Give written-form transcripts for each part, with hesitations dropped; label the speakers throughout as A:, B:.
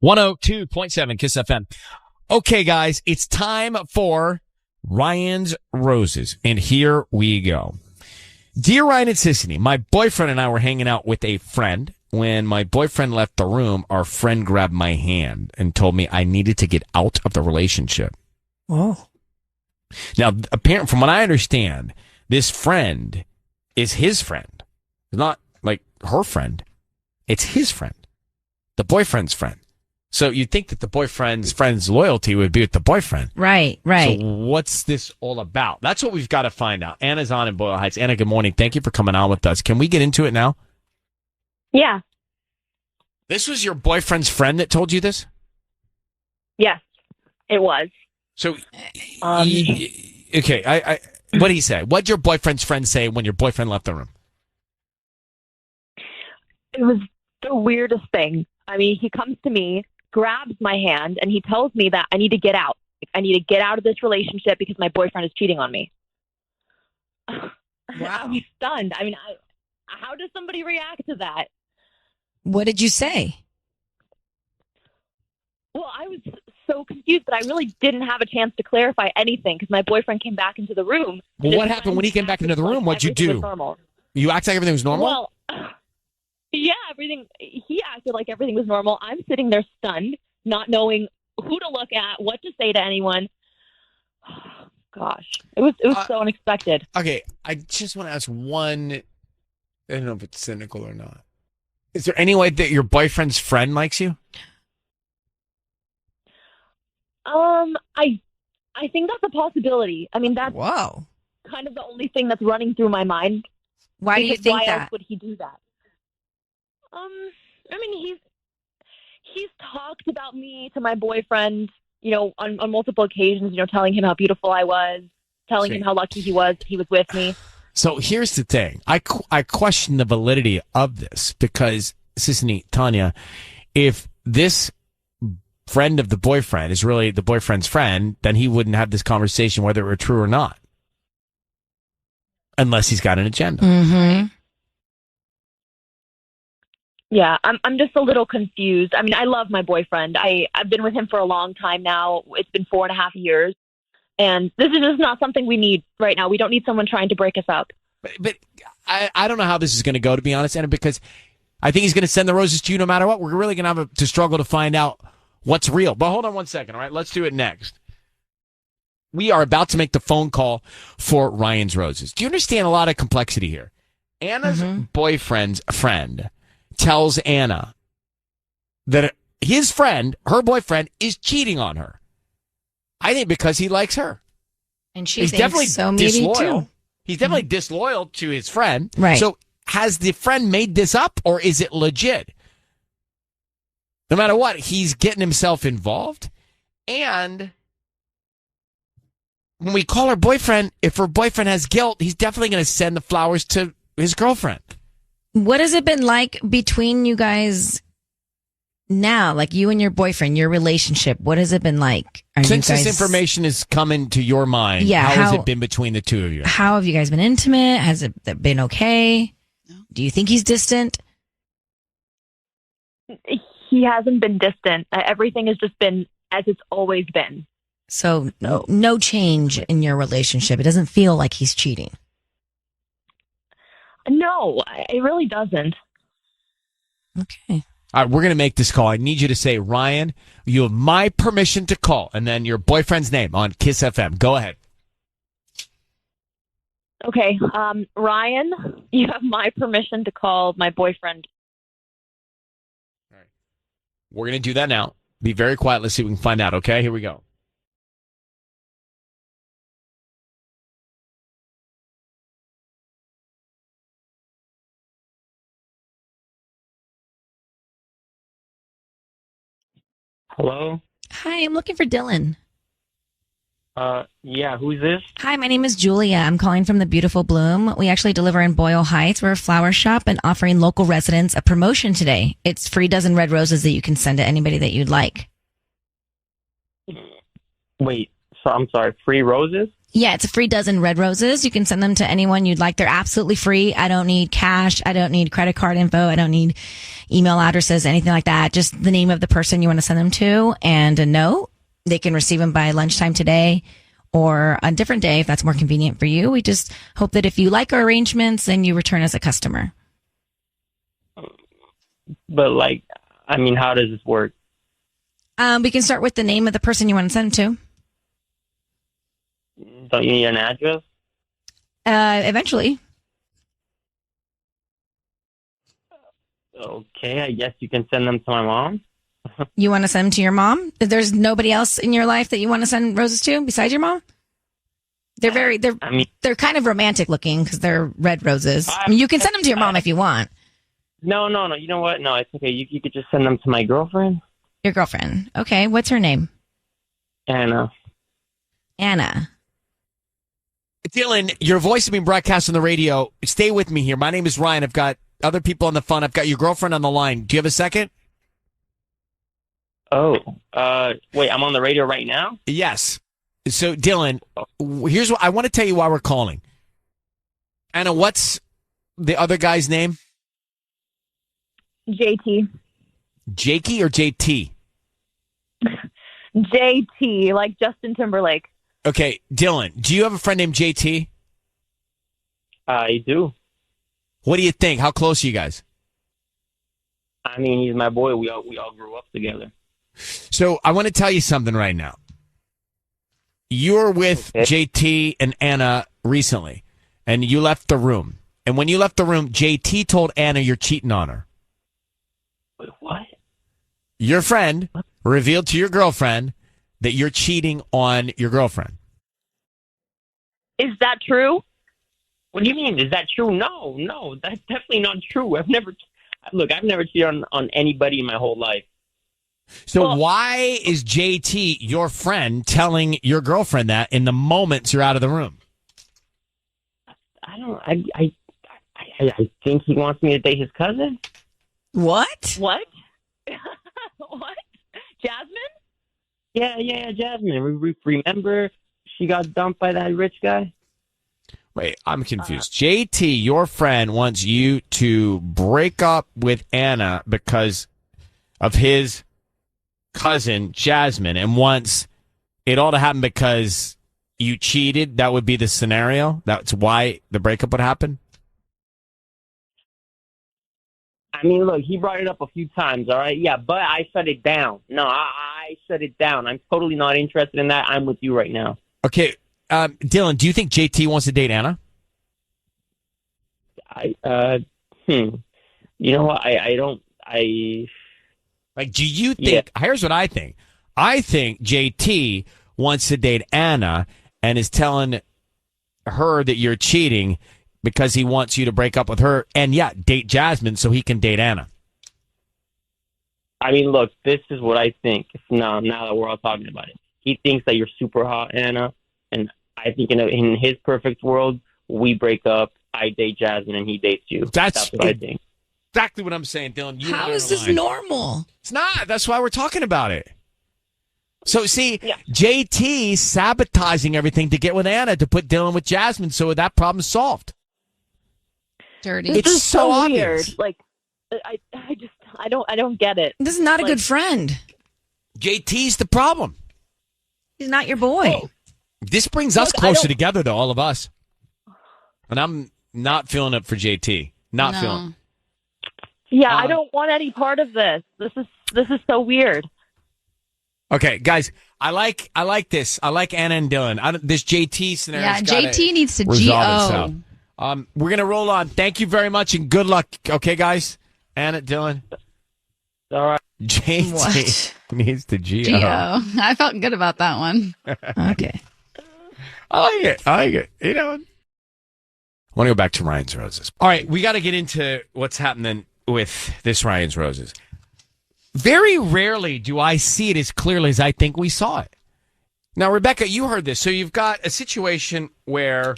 A: 102.7 KIIS-FM. Okay, guys, it's time for Ryan's Roses. And here we go. Dear Ryan and Sissany, my boyfriend and I were hanging out with a friend. When my boyfriend left the room, our friend grabbed my hand and told me I needed to get out of the relationship.
B: Oh.
A: Now, apparently, from what I understand, this friend is his friend. It's not like her friend. It's his friend. The boyfriend's friend. So you'd think that the boyfriend's friend's loyalty would be with the boyfriend.
B: Right.
A: So what's this all about? That's what we've got to find out. Anna's on in Boyle Heights. Anna, good morning. Thank you for coming on with us. Can we get into it now?
C: Yeah.
A: This was your boyfriend's friend that told you this?
C: Yes, it was.
A: So, okay, what did he say? What did your boyfriend's friend say when your boyfriend left the room?
C: It was the weirdest thing. I mean, he comes to me, grabs my hand, and he tells me that I need to get out. I need to get out of this relationship because my boyfriend is cheating on me.
B: Wow.
C: I was stunned. I mean, how does somebody react to that?
B: What did you say?
C: Well, I was so confused that I really didn't have a chance to clarify anything because my boyfriend came back into the room.
A: Well, what happened when he came back into the room? What'd you do? You act like everything was normal?
C: Well, yeah, he acted like everything was normal. I'm sitting there stunned, not knowing who to look at, what to say to anyone. Gosh, it was so unexpected.
A: Okay, I just want to ask one, I don't know if it's cynical or not. Is there any way that your boyfriend's friend likes you?
C: I think that's a possibility. I mean, that's kind of the only thing that's running through my mind.
B: Why do you think
C: why
B: that?
C: Why else would he do that? I mean, he's talked about me to my boyfriend, on multiple occasions, telling him how beautiful I was, telling him how lucky he was that he was with me.
A: So here's the thing. I question the validity of this because, Sissany, Tanya, if this friend of the boyfriend is really the boyfriend's friend, then he wouldn't have this conversation whether it were true or not. Unless he's got an agenda.
B: Mm-hmm.
C: Yeah, I'm just a little confused. I mean, I love my boyfriend. I've been with him for a long time now. It's been 4.5 years. And this is just not something we need right now. We don't need someone trying to break us up.
A: But I don't know how this is going to go, to be honest, Anna, because I think he's going to send the roses to you no matter what. We're really going to have to struggle to find out what's real. But hold on one second, all right? Let's do it next. We are about to make the phone call for Ryan's Roses. Do you understand a lot of complexity here? Anna's boyfriend's friend tells Anna that his friend, her boyfriend, is cheating on her. I think because he likes her.
B: And she
A: He's
B: thinks
A: definitely
B: so, maybe
A: disloyal.
B: too.
A: He's definitely disloyal to his friend.
B: Right.
A: So has the friend made this up or is it legit? No matter what, he's getting himself involved. And when we call her boyfriend, if her boyfriend has guilt, he's definitely going to send the flowers to his girlfriend.
B: What has it been like between you guys now? Like you and your boyfriend, your relationship, what has it been like?
A: Since this information is coming to your mind, how has it been between the two of you?
B: How have you guys been intimate? Has it been okay? Do you think he's distant?
C: He hasn't been distant. Everything has just been as it's always been.
B: So no change in your relationship. It doesn't feel like he's cheating.
C: No, it really doesn't.
B: Okay.
A: All right, we're going to make this call. I need you to say, Ryan, you have my permission to call, and then your boyfriend's name on KIIS-FM. Go ahead.
C: Okay. Ryan, you have my permission to call my boyfriend.
A: All right. We're going to do that now. Be very quiet. Let's see if we can find out, okay? Here we go.
D: Hello?
B: Hi, I'm looking for Dylan.
D: Yeah, who's this?
B: Hi, my name is Julia. I'm calling from the Beautiful Bloom. We actually deliver in Boyle Heights. We're a flower shop and offering local residents a promotion today. It's free dozen red roses that you can send to anybody that you'd like.
D: Wait, so I'm sorry, free roses?
B: Yeah, it's a free dozen red roses. You can send them to anyone you'd like. They're absolutely free. I don't need cash. I don't need credit card info. I don't need email addresses, anything like that. Just the name of the person you want to send them to and a note. They can receive them by lunchtime today or a different day if that's more convenient for you. We just hope that if you like our arrangements, then you return as a customer.
D: But how does this work?
B: We can start with the name of the person you want to send them
D: Don't you need an address?
B: to. Eventually.
D: Okay, I guess you can send them to my mom.
B: You want to send them to your mom? There's nobody else in your life that you want to send roses to besides your mom? They're kind of romantic looking because they're red roses. I mean, you can send them to your mom if you want.
D: No. You know what? No, it's okay. You could just send them to my girlfriend.
B: Your girlfriend. Okay. What's her name?
D: Anna.
A: Dylan, your voice is being broadcast on the radio. Stay with me here. My name is Ryan. I've got other people on the phone. I've got your girlfriend on the line. Do you have a second?
D: Oh, wait, I'm on the radio right now?
A: Yes. So, Dylan, here's what I want to tell you why we're calling. Anna, what's the other guy's name?
C: JT.
A: Jakey or JT?
C: JT, like Justin Timberlake.
A: Okay, Dylan, do you have a friend named JT?
D: I do.
A: What do you think? How close are you guys?
D: I mean, he's my boy. We all grew up together.
A: So I want to tell you something right now. You're with JT and Anna recently, and you left the room. And when you left the room, JT told Anna you're cheating on her.
D: Wait, what?
A: Your friend revealed to your girlfriend that you're cheating on your girlfriend.
C: Is that true?
D: What do you mean? Is that true? No, that's definitely not true. I've never cheated on anybody in my whole life.
A: So why is JT, your friend, telling your girlfriend that in the moments you're out of the room?
D: I think he wants me to date his cousin.
B: What?
C: What? What? Jasmine?
D: Yeah, Jasmine. Remember she got dumped by that rich guy?
A: Wait, I'm confused. JT, your friend, wants you to break up with Anna because of his cousin, Jasmine, and wants it all to happen because you cheated. That would be the scenario. That's why the breakup would happen.
D: I mean, look, he brought it up a few times, all right? Yeah, but I shut it down. No, I shut it down. I'm totally not interested in that. I'm with you right now.
A: Okay, Dylan, do you think JT wants to date Anna?
D: You know what?
A: Do you think, here's what I think. I think JT wants to date Anna and is telling her that you're cheating because he wants you to break up with her and, date Jasmine so he can date Anna.
D: I mean, look, this is what I think. Now that we're all talking about it. He thinks that you're super hot, Anna, and I think in his perfect world, we break up, I date Jasmine, and he dates you. That's what I think.
A: Exactly what I'm saying, Dylan.
B: How is this normal?
A: It's not. That's why we're talking about it. So, see, JT sabotaging everything to get with Anna to put Dylan with Jasmine so that problem's solved.
B: Dirty.
C: This is so
A: obvious.
C: weird. Like, I don't get it.
B: This is not a good friend.
A: JT's the problem.
B: He's not your boy.
A: This brings us closer together to all of us. And I'm not feeling it for JT. Not feeling it.
C: Yeah, I don't want any part of this. This is so weird.
A: Okay, guys, I like this. I like Anna and Dylan. This JT scenario.
E: Yeah, JT needs to GO.
A: We're gonna roll on. Thank you very much and good luck. Okay, guys, Anna, Dylan.
D: All right.
A: JT needs to GO.
E: I felt good about that one.
B: Okay.
A: I like it. You know. I want to go back to Ryan's Roses. All right, we got to get into what's happening with this Ryan's Roses. Very rarely do I see it as clearly as I think we saw it. Now, Rebecca, you heard this. So you've got a situation where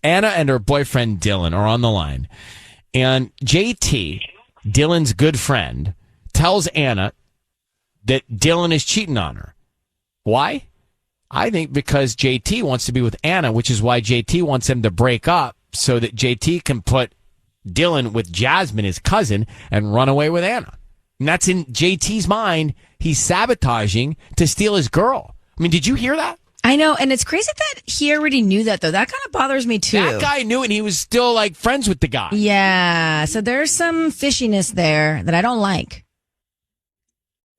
A: Anna and her boyfriend Dylan are on the line. And JT, Dylan's good friend, tells Anna that Dylan is cheating on her. Why? I think because JT wants to be with Anna, which is why JT wants him to break up so that JT can put Dylan with Jasmine, his cousin, and run away with Anna. And that's in JT's mind. He's sabotaging to steal his girl. I mean, did you hear that?
B: I know, and it's crazy that he already knew that, though. That kind of bothers me, too.
A: That guy knew it, and he was still, like, friends with the guy.
B: Yeah, so there's some fishiness there that I don't like.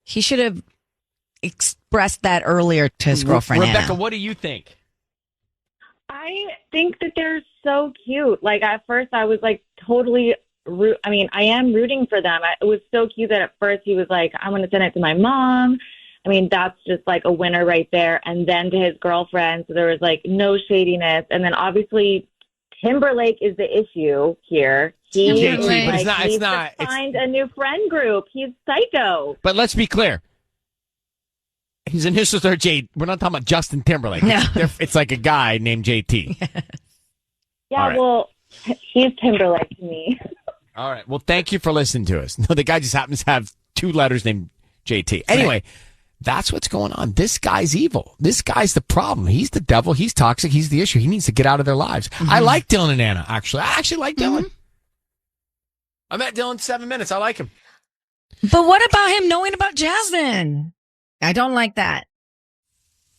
B: He should have expressed that earlier to his girlfriend,
A: Rebecca,
B: Anna.
A: what do you think?
C: I think that they're so cute. Like, at first I was like totally I am rooting for them. It was so cute that at first he was like, I'm going to send it to my mom. I mean, that's just like a winner right there. And then to his girlfriend. So there was like no shadiness. And then obviously Timberlake is the issue here. He
A: JT,
C: like,
A: but
C: needs to find a new friend group. He's psycho.
A: But let's be clear. His initials are J. We're not talking about Justin Timberlake.
B: No.
A: It's like a guy named JT.
C: Yeah,
A: All right.
C: well, he's Timberlake to me.
A: All right. Well, thank you for listening to us. No, the guy just happens to have two letters named JT. Anyway, that's what's going on. This guy's evil. This guy's the problem. He's the devil. He's toxic. He's the issue. He needs to get out of their lives. I like Dylan and Anna, actually. I actually like Dylan. I met Dylan 7 minutes. I like him.
B: But what about him knowing about Jasmine? I don't like that.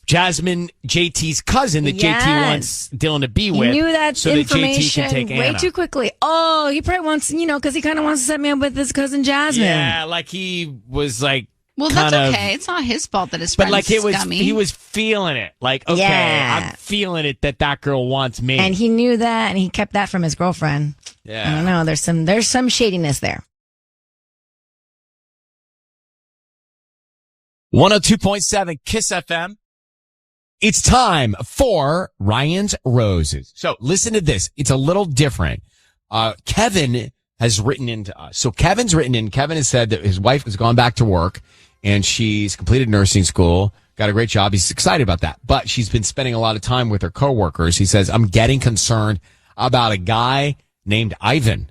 A: Jasmine, JT's cousin that JT wants Dylan to be with.
B: He knew that
A: so
B: information
A: that JT can take
B: way
A: Anna.
B: too quickly. Oh, he probably wants, because he kind of wants to set me up with his cousin Jasmine.
A: Yeah, like he was like,
E: Well, that's okay. It's not his fault that his friend's
A: but like
E: scummy.
A: he was feeling it. Like, okay,
B: Yeah.
A: I'm feeling it that girl wants me.
B: And he knew that, and he kept that from his girlfriend.
A: Yeah.
B: I don't know. There's some shadiness there.
A: 102.7 KIIS-FM. It's time for Ryan's Roses. So listen to this. It's a little different. Kevin has written into us. So Kevin's written in. Kevin has said that his wife has gone back to work and she's completed nursing school, got a great job. He's excited about that, but she's been spending a lot of time with her coworkers. He says, I'm getting concerned about a guy named Ivan.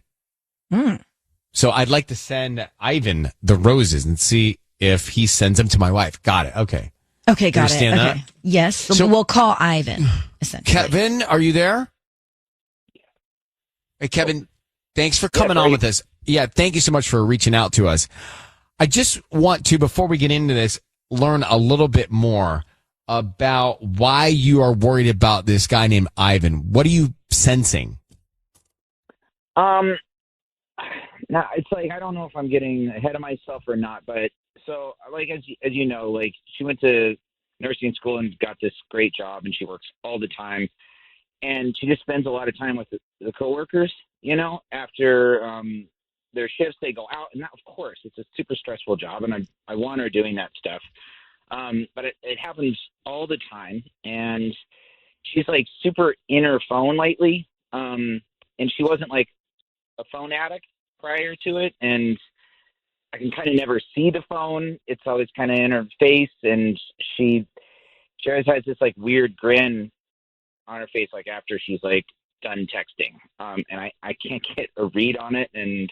A: So I'd like to send Ivan the roses and see if he sends them to my wife. Got it. Okay.
B: Okay, got it.
A: Understand
B: Okay.
A: that?
B: Yes.
A: So-
B: We'll call Ivan, essentially.
A: Kevin, are you there? Hey, Kevin, thanks for coming on with us. Yeah, thank you so much for reaching out to us. I just want to, before we get into this, learn a little bit more about why you are worried about this guy named Ivan. What are you sensing?
F: Now it's like I don't know if I'm getting ahead of myself or not, but so like as you know, like she went to nursing school and got this great job, and she works all the time, and she just spends a lot of time with the coworkers. After their shifts, they go out, and that, of course, it's a super stressful job, and I want her doing that stuff, but it happens all the time, and she's like super in her phone lately, and she wasn't like a phone addict prior to it, and I can kind of never see the phone. It's always kind of in her face, and she always has this like weird grin on her face, like after she's like done texting, and I can't get a read on it, and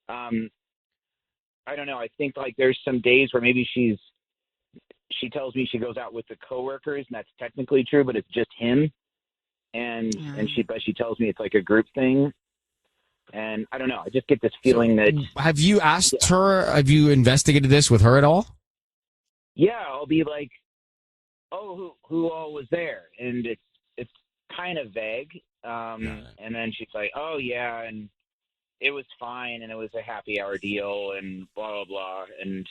F: I don't know. I think like there's some days where maybe she tells me she goes out with the coworkers, and that's technically true, but it's just him, and she tells me it's like a group thing. And I don't know. I just get this feeling that.
A: Have you asked her? Have you investigated this with her at all?
F: Yeah, I'll be like, "Oh, who all was there?" And it's kind of vague. And then she's like, "Oh yeah, and it was fine, and it was a happy hour deal, and blah blah blah." And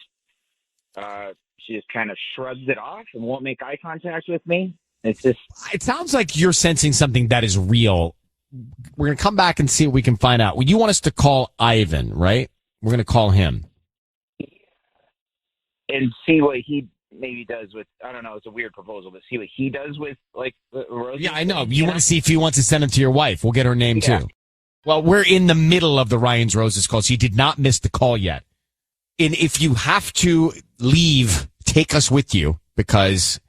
F: she just kind of shrugs it off and won't make eye contact with me. It's just.
A: It sounds like you're sensing something that is real. We're going to come back and see what we can find out. You want us to call Ivan, right? We're going to call him.
F: And see what he maybe does with, I don't know, it's a weird proposal, but see what he does with, like, the roses.
A: Yeah, I know. You want to see if he wants to send them to your wife. We'll get her name, too. Well, we're in the middle of the Ryan's Roses call, so you did not miss the call yet. And if you have to leave, take us with you, because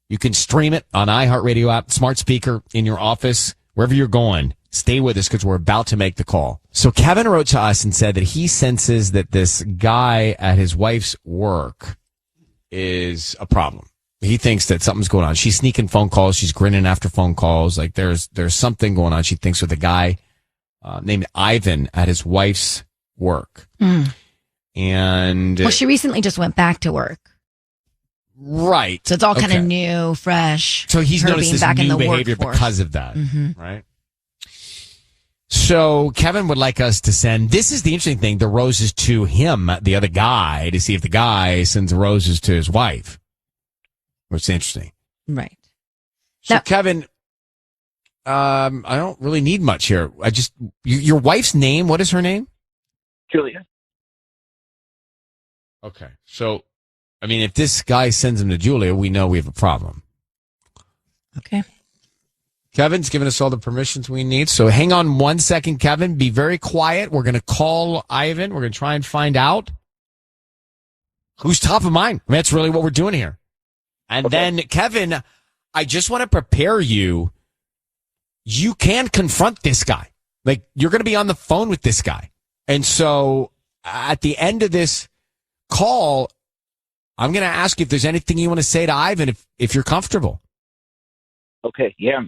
A: you can stream it on iHeartRadio app, smart speaker, in your office, wherever you're going. Stay with us because we're about to make the call. So Kevin wrote to us and said that he senses that this guy at his wife's work is a problem. he thinks that something's going on. She's sneaking phone calls. She's grinning after phone calls. Like there's something going on. She thinks with a guy named Ivan at his wife's work. And
B: well, she recently just went back to work.
A: Right.
B: So it's all kind of new, fresh.
A: So he's
B: her
A: noticed
B: being
A: this
B: back in
A: new
B: the
A: behavior
B: workforce.
A: because of that. Right. So Kevin would like us to send, this is the interesting thing, the roses to him, the other guy, to see if the guy sends the roses to his wife. Which is interesting.
B: Right.
A: So
B: Now,
A: Kevin, I don't really need much here. Your wife's name, what is her name?
F: Julia.
A: Okay. So, I mean, if this guy sends him to Julia, we know we have a problem.
B: okay.
A: Kevin's given us all the permissions we need. So hang on 1 second, Kevin. Be very quiet. We're going to call Ivan. We're going to try and find out who's top of mind. I mean, that's really what we're doing here. And then, Kevin, I just want to prepare you. You can confront this guy. Like, you're going to be on the phone with this guy. And so at the end of this call, I'm going to ask you if there's anything you want to say to Ivan if you're comfortable.
F: Okay. Yeah.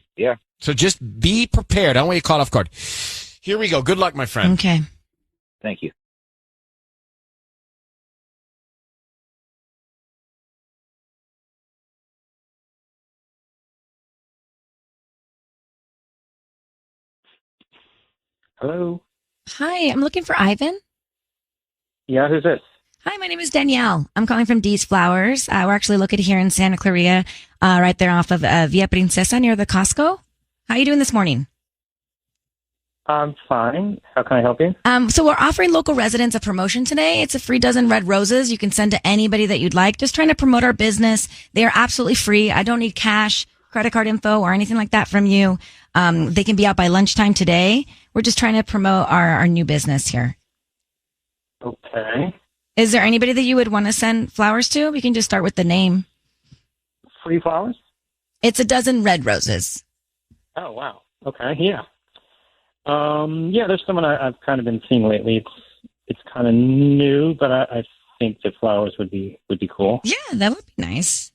A: So just be prepared. I don't want you caught off guard. Here we go. Good luck, my friend.
B: Okay.
F: Thank you. Hello.
B: Hi, I'm looking for Ivan.
F: Yeah, who's this?
B: Hi, my name is Danielle. I'm calling from D's Flowers. We're actually located here in Santa Clarita, right there off of Via Princesa near the Costco. How are you doing this morning?
G: I'm fine. How can I help you?
B: So we're offering local residents a promotion today. It's a free dozen red roses you can send to anybody that you'd like. Just trying to promote our business. They are absolutely free. I don't need cash, credit card info, or anything like that from you. They can be out by lunchtime today. We're just trying to promote our new business here.
G: Okay.
B: Is there anybody that you would want to send flowers to? We can just start with the name.
G: Free flowers?
B: It's a dozen red roses.
G: Oh, wow. Okay, yeah. Yeah, there's someone I've kind of been seeing lately. It's kind of new, but I think the flowers would be cool.
B: Yeah, that would be nice.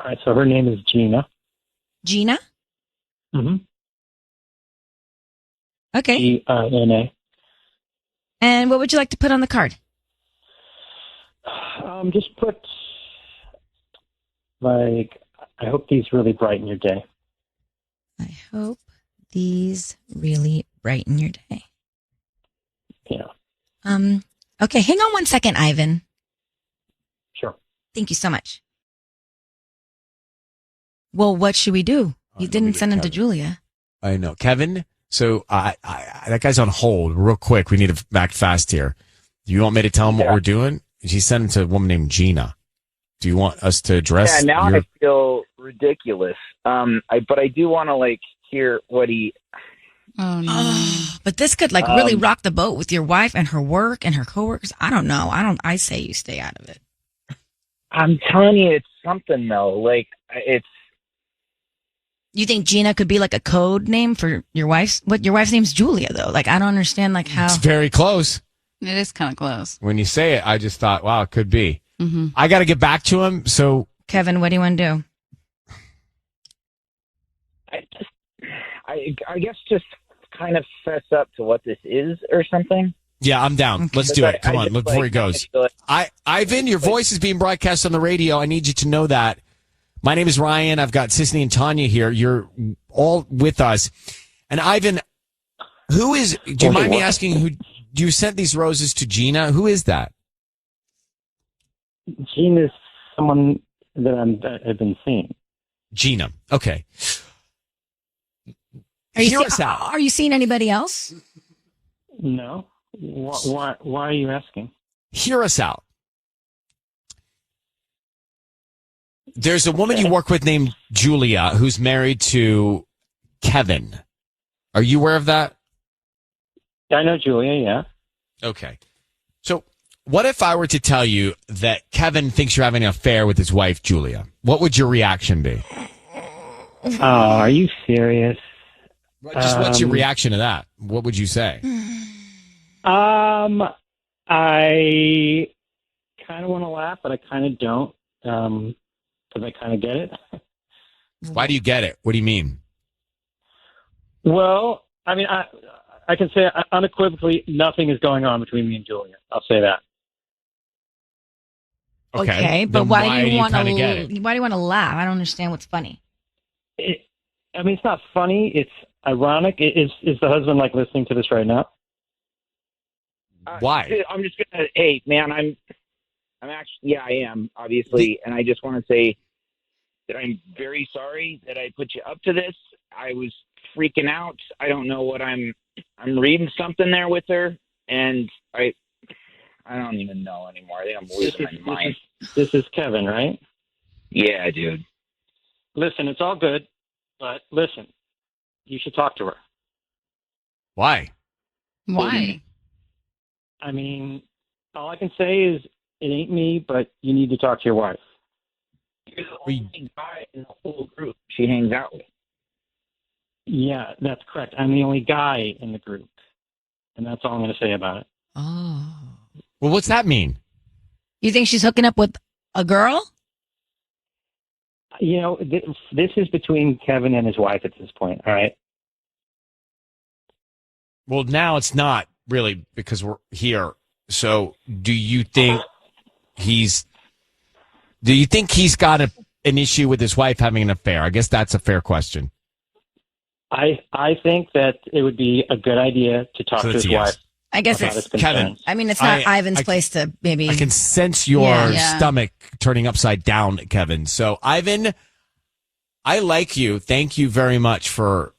G: All right, so her name is Gina.
B: Gina?
G: Mm-hmm.
B: Okay.
G: Gina.
B: And what would you like to put on the card?
G: Just put, like, I hope these really brighten your day.
B: I hope these really brighten your day.
G: Yeah.
B: Okay, hang on 1 second, Ivan.
G: Sure.
B: Thank you so much. Well, what should we do? You didn't send him to Julia.
A: I know. Kevin, so that guy's on hold real quick. We need to act fast here. Do you want me to tell him what we're doing? She sent him to a woman named Gina. Do you want us to address?
F: Yeah, now I feel ridiculous. But I do want to hear what he.
E: Oh no!
B: But this could really rock the boat with your wife and her work and her coworkers. I don't know. I say you stay out of it.
F: I'm telling you, it's something though. It's.
B: You think Gina could be like a code name for your wife's? What your wife's name's Julia though. I don't understand how.
A: It's very close.
E: It is kind of close.
A: When you say it, I just thought, wow, it could be.
E: Mm-hmm.
A: I got to get back to him. So,
B: Kevin, what do you want to do?
F: I guess just kind of fess up to what this is or something.
A: yeah, I'm down.
B: Okay.
A: Let's do it. Come on, look before he goes. Ivan, your voice is being broadcast on the radio. I need you to know that. My name is Ryan. I've got Sisney and Tanya here. You're all with us. And Ivan, who is, do you mind me asking who you sent these roses to? Gina? Who is that?
G: Gina's someone that I've been seeing.
A: Gina. Okay.
B: Hear
A: us out.
B: Are you seeing anybody else?
G: No. Why are you asking?
A: Hear us out. There's a woman you work with named Julia who's married to Kevin. Are you aware of that?
G: I know Julia, yeah.
A: Okay. So what if I were to tell you that Kevin thinks you're having an affair with his wife, Julia? What would your reaction be?
G: Oh, are you serious?
A: Just what's your reaction to that? What would you say?
G: I kind of want to laugh, but I kind of don't. because I kind of get it.
A: Why do you get it? What do you mean?
G: Well, I mean, I can say unequivocally nothing is going on between me and Julia. I'll say that.
B: Okay, but
A: Then
B: why do you want
A: kinda get it?
B: to? Why do you want to laugh? I don't understand what's funny.
G: I mean, it's not funny. It's ironic. Is the husband like listening to this right now?
A: Why?
F: I'm just gonna. Hey, man, I'm actually. Yeah, I am obviously, and I just want to say that I'm very sorry that I put you up to this. I was freaking out. I don't know what I'm reading something there with her, and I don't even know anymore. I think I'm losing my mind.
G: This is Kevin, right?
F: Yeah, dude.
G: Listen, it's all good, but listen, you should talk to her.
A: Why?
E: Why?
G: I mean, all I can say is it ain't me, but you need to talk to your wife.
F: You're the only guy in the whole group she hangs out with.
G: Yeah, that's correct. I'm the only guy in the group, and that's all I'm going to say about it.
B: Oh,
A: Well, what's that mean?
B: you think she's hooking up with a girl?
G: You know, this is between Kevin and his wife at this point, all right?
A: Well, now it's not really because we're here. So do you think he's got an issue with his wife having an affair? I guess that's a fair question.
G: I think that it would be a good idea to talk
A: So
G: to
A: that's
G: his
A: a yes.
G: wife.
B: I guess
G: about
B: it's.
G: his
A: Kevin.
G: concerns.
B: I mean, it's not Ivan's
A: I-
B: place to maybe.
A: I can sense your
E: Yeah.
A: stomach turning upside down, Kevin. So, Ivan, I like you. Thank you very much for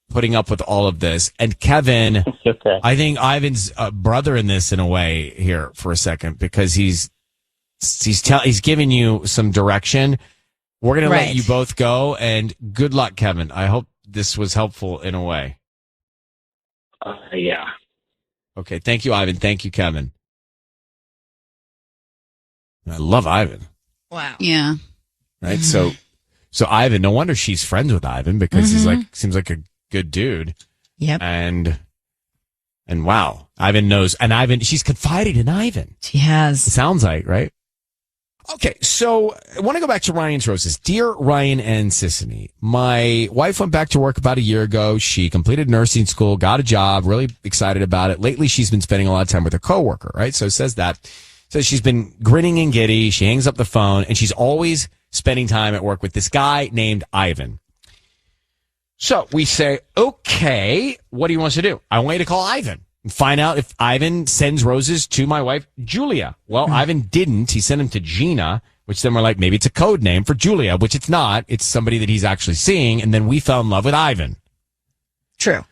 A: putting up with all of this. And Kevin,
G: It's okay.
A: I think Ivan's a brother in this in a way here for a second because he's giving you some direction. We're going to let
B: Right.
A: you both go, and good luck, Kevin. I hope this was helpful in a way.
F: Yeah.
A: Okay. Thank you, Ivan. Thank you, Kevin. I love Ivan.
B: Wow.
E: Yeah.
A: Right. So Ivan, no wonder she's friends with Ivan because he's seems like a good dude.
B: Yep.
A: And wow, Ivan knows, and she's confided in Ivan.
B: She
A: It
B: has.
A: sounds like, right? Okay, so I want to go back to Ryan's roses. Dear Ryan and Sissany, my wife went back to work about a year ago. She completed nursing school, got a job, really excited about it. Lately, she's been spending a lot of time with her coworker, right? So it says that. So she's been grinning and giddy. She hangs up the phone, and she's always spending time at work with this guy named Ivan. So we say, okay, what do you want us to do? I want you to call Ivan and find out if Ivan sends roses to my wife, Julia. Well, Ivan didn't. He sent them to Gina, which then we're like, maybe it's a code name for Julia, which it's not. It's somebody that he's actually seeing. And then we fell in love with Ivan.
B: True.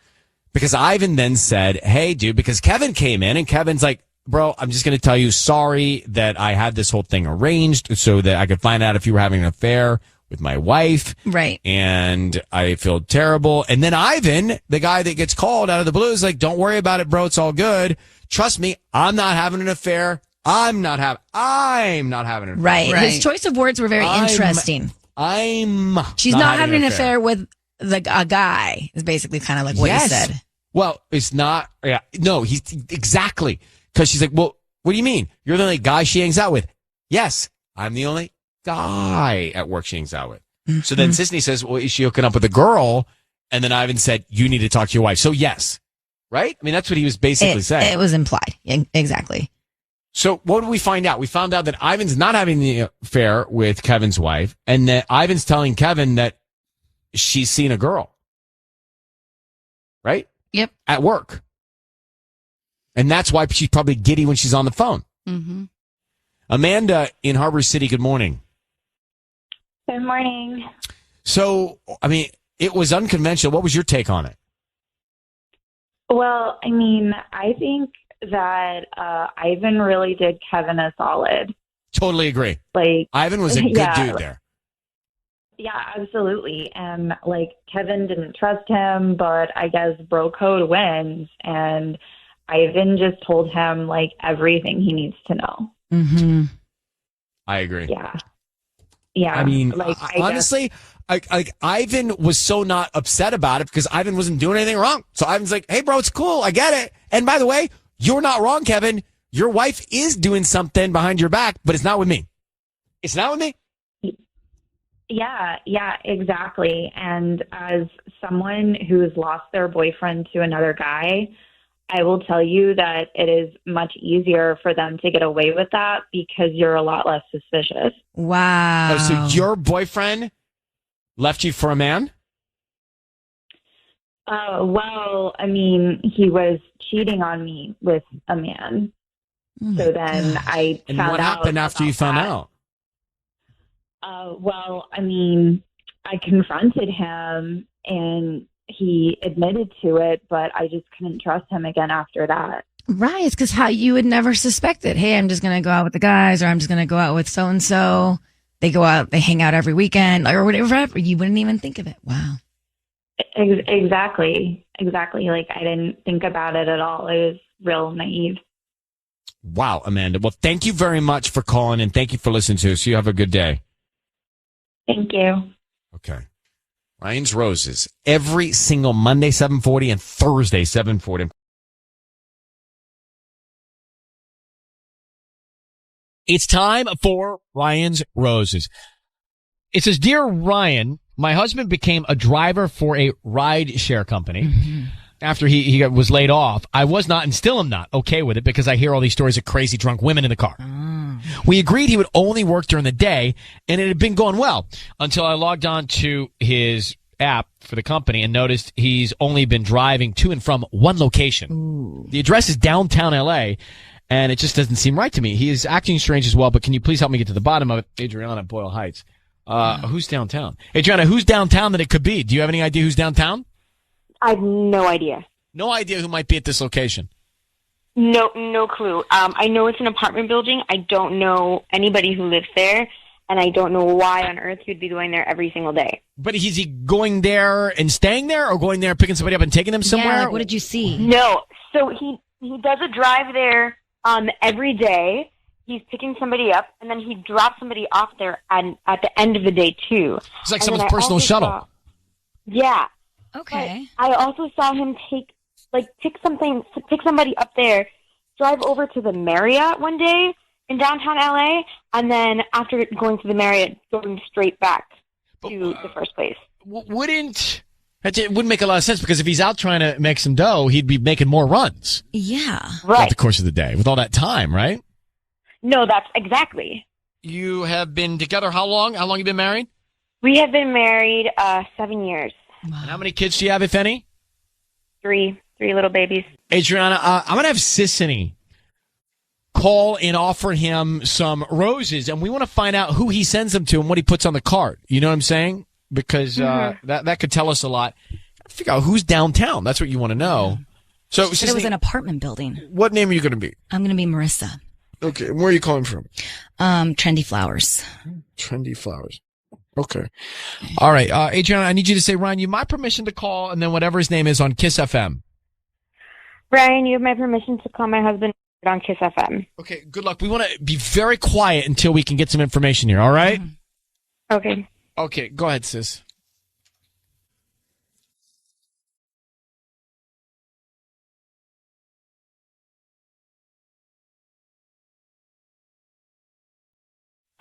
A: Because Ivan then said, hey, dude, because Kevin came in and Kevin's like, bro, I'm just going to tell you, sorry that I had this whole thing arranged so that I could find out if you were having an affair with my wife.
B: Right.
A: And I feel terrible. And then Ivan, the guy that gets called out of the blue, is like, don't worry about it, bro. It's all good. Trust me. I'm not having an affair. I'm not having an affair.
B: Right.
E: Right.
B: His choice of words were very interesting. She's not having an affair with a guy, is basically kind of like what
A: Yes.
B: he said.
A: Well, it's not. Yeah. No, he's exactly. Because she's like, well, what do you mean? You're the only guy she hangs out with. Yes, I'm the only guy at work she hangs out with. So then Sissany says, well, is she hooking up with a girl? And then Ivan said, you need to talk to your wife. So yes. Right? I mean, that's what he was basically saying.
B: It was implied. Exactly.
A: So what did we find out? We found out that Ivan's not having the affair with Kevin's wife, and that Ivan's telling Kevin that she's seen a girl. Right?
E: Yep.
A: At work. And that's why she's probably giddy when she's on the phone.
E: Mm-hmm.
A: Amanda in Harbor City, good morning.
C: Good morning.
A: So, I mean, it was unconventional. What was your take on it?
C: Well, I mean, I think that Ivan really did Kevin a solid.
A: Totally agree.
C: Like,
A: Ivan was a good
C: Yeah.
A: dude there.
C: yeah, absolutely. And like, Kevin didn't trust him, but I guess bro code wins. And Ivan just told him like everything he needs to know.
B: Mm-hmm.
A: I agree.
C: Yeah. Yeah.
A: I mean,
C: like, I guess-
A: honestly, Ivan was so not upset about it because Ivan wasn't doing anything wrong. So Ivan's like, hey, bro, it's cool. I get it. And by the way, you're not wrong, Kevin. Your wife is doing something behind your back, but it's not with me. It's not with me.
H: Yeah, exactly. And as someone who's lost their boyfriend to another guy, I will tell you that it is much easier for them to get away with that because you're a lot less suspicious.
B: Wow.
A: Oh, so your boyfriend left you for a man?
H: Well, I mean, he was cheating on me with a man. So then I
A: And
H: found
A: what
H: out
A: happened after
H: about
A: you found
H: that.
A: out?
H: Well, I mean, I confronted him and he admitted to it, but I just couldn't trust him again after that.
B: Right. It's because how you would never suspect it. Hey, I'm just going to go out with the guys, or I'm just going to go out with so-and-so. They go out, they hang out every weekend, or whatever. You wouldn't even think of it. Wow.
H: Exactly. Like, I didn't think about it at all. It was real naive.
A: Wow, Amanda. Well, thank you very much for calling, and thank you for listening to us. You have a good day.
H: Thank you.
A: Okay. Ryan's Roses, every single Monday, 7:40, and Thursday, 7:40. It's time for Ryan's Roses. It says, Dear Ryan, my husband became a driver for a ride share company. Mm-hmm. After he was laid off. I was not, and still am not, okay with it because I hear all these stories of crazy drunk women in the car. We agreed he would only work during the day, and it had been going well until I logged on to his app for the company and noticed he's only been driving to and from one location. Ooh. The address is downtown L.A., and it just doesn't seem right to me. He is acting strange as well, but can you please help me get to the bottom of it? Adriana, Boyle Heights. Who's downtown? Adriana, who's downtown that it could be? Do you have any idea who's downtown?
I: I have no idea.
A: No idea who might be at this location.
I: No clue. I know it's an apartment building. I don't know anybody who lives there, and I don't know why on earth you'd be going there every single day.
A: But is he going there and staying there, or going there, picking somebody up and taking them somewhere?
B: Yeah, like, what did you see?
I: No. So he does a drive there every day. He's picking somebody up, and then he drops somebody off there at the end of the day, too.
A: It's like someone's personal shuttle.
I: Yeah.
B: Okay.
I: But I also saw him pick somebody up there, drive over to the Marriott one day in downtown LA, and then after going to the Marriott, going straight back to the first place.
A: It wouldn't make a lot of sense because if he's out trying to make some dough, he'd be making more runs.
B: Yeah.
I: Right.
A: Throughout the course of the day with all that time, right?
I: No, that's exactly.
A: You have been together how long? How long have you been married?
I: We have been married 7 years.
A: Wow. And how many kids do you have, if any?
I: Three little babies.
A: Adriana, I'm going to have Sissany call and offer him some roses, and we want to find out who he sends them to and what he puts on the card. You know what I'm saying? Because that could tell us a lot. Figure out who's downtown. That's what you want to know. So
B: Sissany, it was an apartment building.
A: What name are you going to be?
B: I'm going to be Marissa.
A: Okay. Where are you calling from?
B: Trendy Flowers.
A: Trendy Flowers. Okay. All right. Adriana, I need you to say, Ryan, you have my permission to call, and then whatever his name is on KIIS-FM.
I: Ryan, you have my permission to call my husband on KIIS-FM.
A: Okay, good luck. We want to be very quiet until we can get some information here, all right?
I: Okay.
A: Okay, go ahead, sis.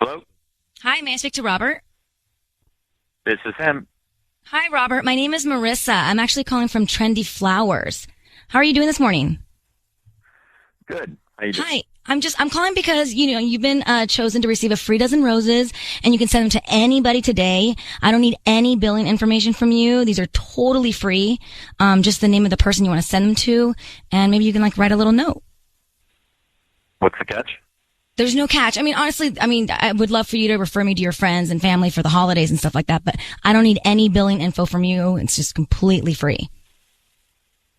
J: Hello?
B: Hi, may I speak to Robert?
J: This is him.
B: Hi, Robert. My name is Marissa. I'm actually calling from Trendy Flowers. How are you doing this morning?
J: Good. How you doing?
B: Hi. I'm calling because, you've been chosen to receive a free dozen roses, and you can send them to anybody today. I don't need any billing information from you. These are totally free. Just the name of the person you want to send them to, and maybe you can write a little note.
J: What's the catch?
B: There's no catch. Honestly, I would love for you to refer me to your friends and family for the holidays and stuff like that, but I don't need any billing info from you. It's just completely free.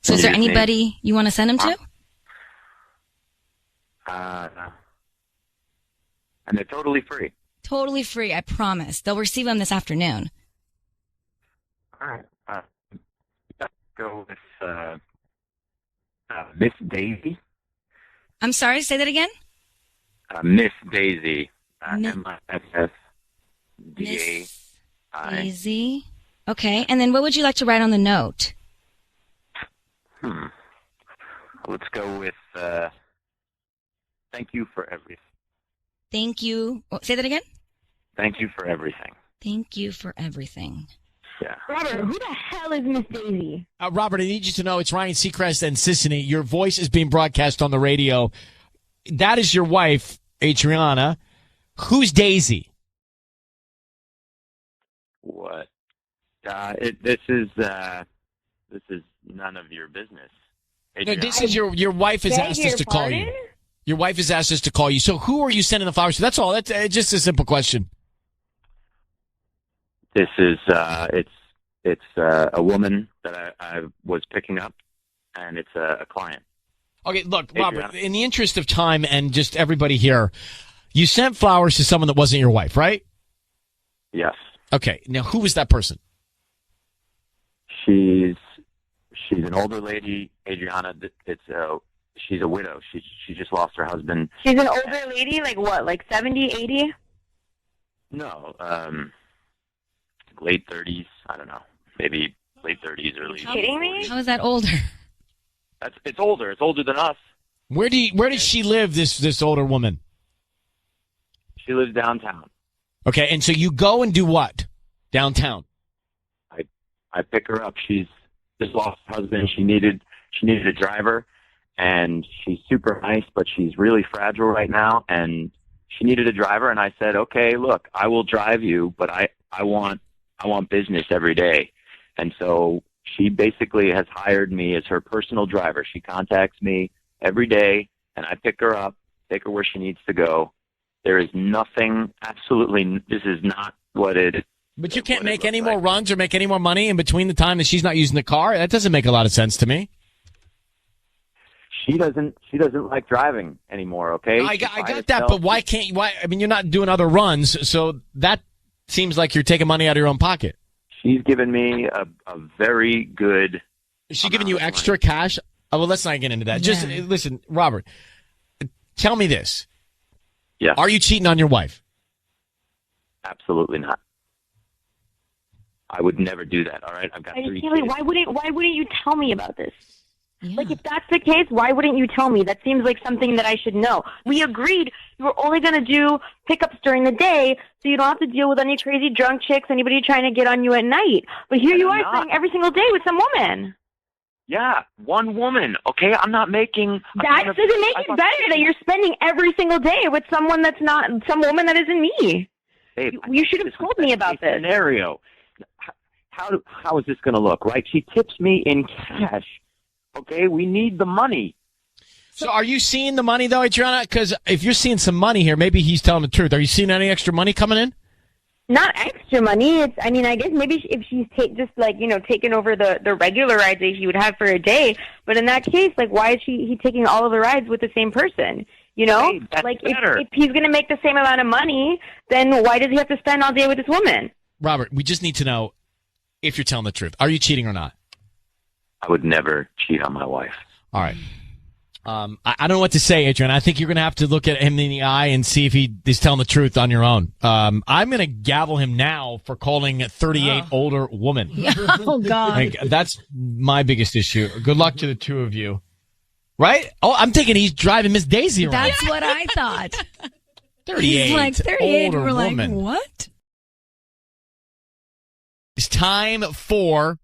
B: So is there anybody you want to send them to?
J: No. And they're totally free.
B: Totally free, I promise. They'll receive them this afternoon.
J: All right. Let's go with Miss Daisy.
B: I'm sorry, say that again?
J: Miss Daisy.
B: Miss Daisy. Okay, and then what would you like to write on the note?
J: Let's go with thank you for everything.
B: Thank you. Say that again?
J: Thank you for everything.
B: Thank you for everything.
J: Yeah.
I: Robert, who the hell is Miss Daisy?
A: Robert, I need you to know it's Ryan Seacrest and Sissany. Your voice is being broadcast on the radio. That is your wife, Adriana. Who's Daisy?
J: What? This is none of your business.
A: No,
J: Adriana.
A: this is your wife has
I: Beg
A: asked
I: your
A: us to call you.
I: pardon?
A: Your wife has asked us to call you. So who are you sending the flowers to? That's all. That's just a simple question.
J: This is it's a woman that I was picking up, and it's a client.
A: Okay, look,
J: Adriana.
A: Robert, in the interest of time and just everybody here, you sent flowers to someone that wasn't your wife, right?
J: Yes.
A: Okay, now who was that person?
J: She's an older lady, Adriana. She's a widow. She just lost her husband.
I: She's an older lady, like what, like 70, 80?
J: No, late 30s. I don't know, maybe late 30s, early.
I: Are you kidding me?
B: How is that older?
J: It's older. It's older than us.
A: Where does she live? This older woman.
J: She lives downtown.
A: Okay, and so you go and do what downtown?
J: I pick her up. She's just lost her husband. She needed a driver, and she's super nice, but she's really fragile right now, and she needed a driver. And I said, okay, look, I will drive you, but I want business every day. And so she basically has hired me as her personal driver. She contacts me every day, and I pick her up, take her where she needs to go. There is nothing, absolutely, this is not what it is.
A: But you can't make any more runs or make any more money in between the time that she's not using the car? That doesn't make a lot of sense to me.
J: She doesn't like driving anymore, okay?
A: I got that, but why can't you? I mean, you're not doing other runs, so that seems like you're taking money out of your own pocket.
J: She's given me a very good...
A: Is she giving you extra cash? Oh, well, let's not get into that. Just listen, Robert, tell me this.
J: Yeah.
A: Are you cheating on your wife?
J: Absolutely not. I would never do that, all right? I've got 3
I: Kaylee,
J: kids.
I: why wouldn't you tell me about this? Like, if that's the case, why wouldn't you tell me? That seems like something that I should know. We agreed you were only going to do pickups during the day, so you don't have to deal with any crazy drunk chicks, anybody trying to get on you at night. But here you are spending every single day with some woman.
J: Yeah, one woman, okay? I'm not making...
I: That doesn't make it better that you're spending every single day with someone that's not, some woman that isn't me.
J: Babe,
I: You should have told me about this.
J: Scenario. How is this going to look, right? She tips me in cash. Okay, we need the money.
A: So are you seeing the money, though, Adriana? Because if you're seeing some money here, maybe he's telling the truth. Are you seeing any extra money coming in?
I: Not extra money. It's, I mean, I guess maybe if she's just like, taking over the regular rides that he would have for a day. But in that case, like, why is he taking all of the rides with the same person? You know,
J: Hey, that's
I: like
J: better.
I: if he's going to make the same amount of money, then why does he have to spend all day with this woman?
A: Robert, we just need to know if you're telling the truth. Are you cheating or not?
J: I would never cheat on my wife.
A: All right. I don't know what to say, Adrian. I think you're going to have to look at him in the eye and see if he is telling the truth on your own. I'm going to gavel him now for calling a 38 older woman.
B: Oh, God.
A: Like, that's my biggest issue. Good luck to the two of you. Right? Oh, I'm thinking he's driving Miss Daisy around.
B: That's what I thought.
A: 38.
B: He's like 38.
A: Older
B: We're
A: woman.
B: like, what?
A: It's time for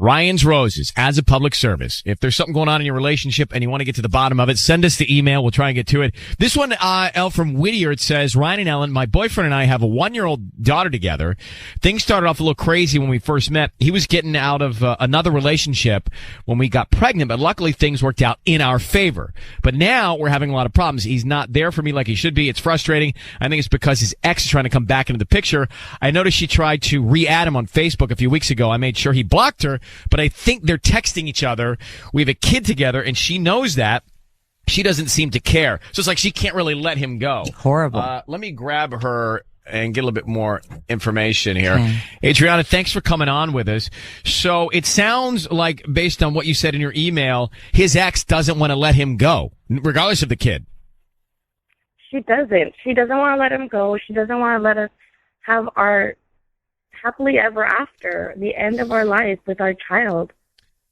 A: Ryan's Roses as a public service. If there's something going on in your relationship and you want to get to the bottom of it, send us the email. We'll try and get to it. This one, Elle from Whittier, it says, Ryan and Ellen, my boyfriend and I have a 1-year-old daughter together. Things started off a little crazy when we first met. He was getting out of another relationship when we got pregnant, but luckily things worked out in our favor. But now we're having a lot of problems. He's not there for me like he should be. It's frustrating. I think it's because his ex is trying to come back into the picture. I noticed she tried to re-add him on Facebook a few weeks ago. I made sure he blocked her, but I think they're texting each other. We have a kid together, and she knows that. She doesn't seem to care. So it's like she can't really let him go.
K: Horrible.
A: Let me grab her and get a little bit more information here. Adriana, thanks for coming on with us. So it sounds like, based on what you said in your email, his ex doesn't want to let him go, regardless of the kid.
I: She doesn't. She doesn't want to let him go. She doesn't want to let us have our happily ever after, the end of our life with our child.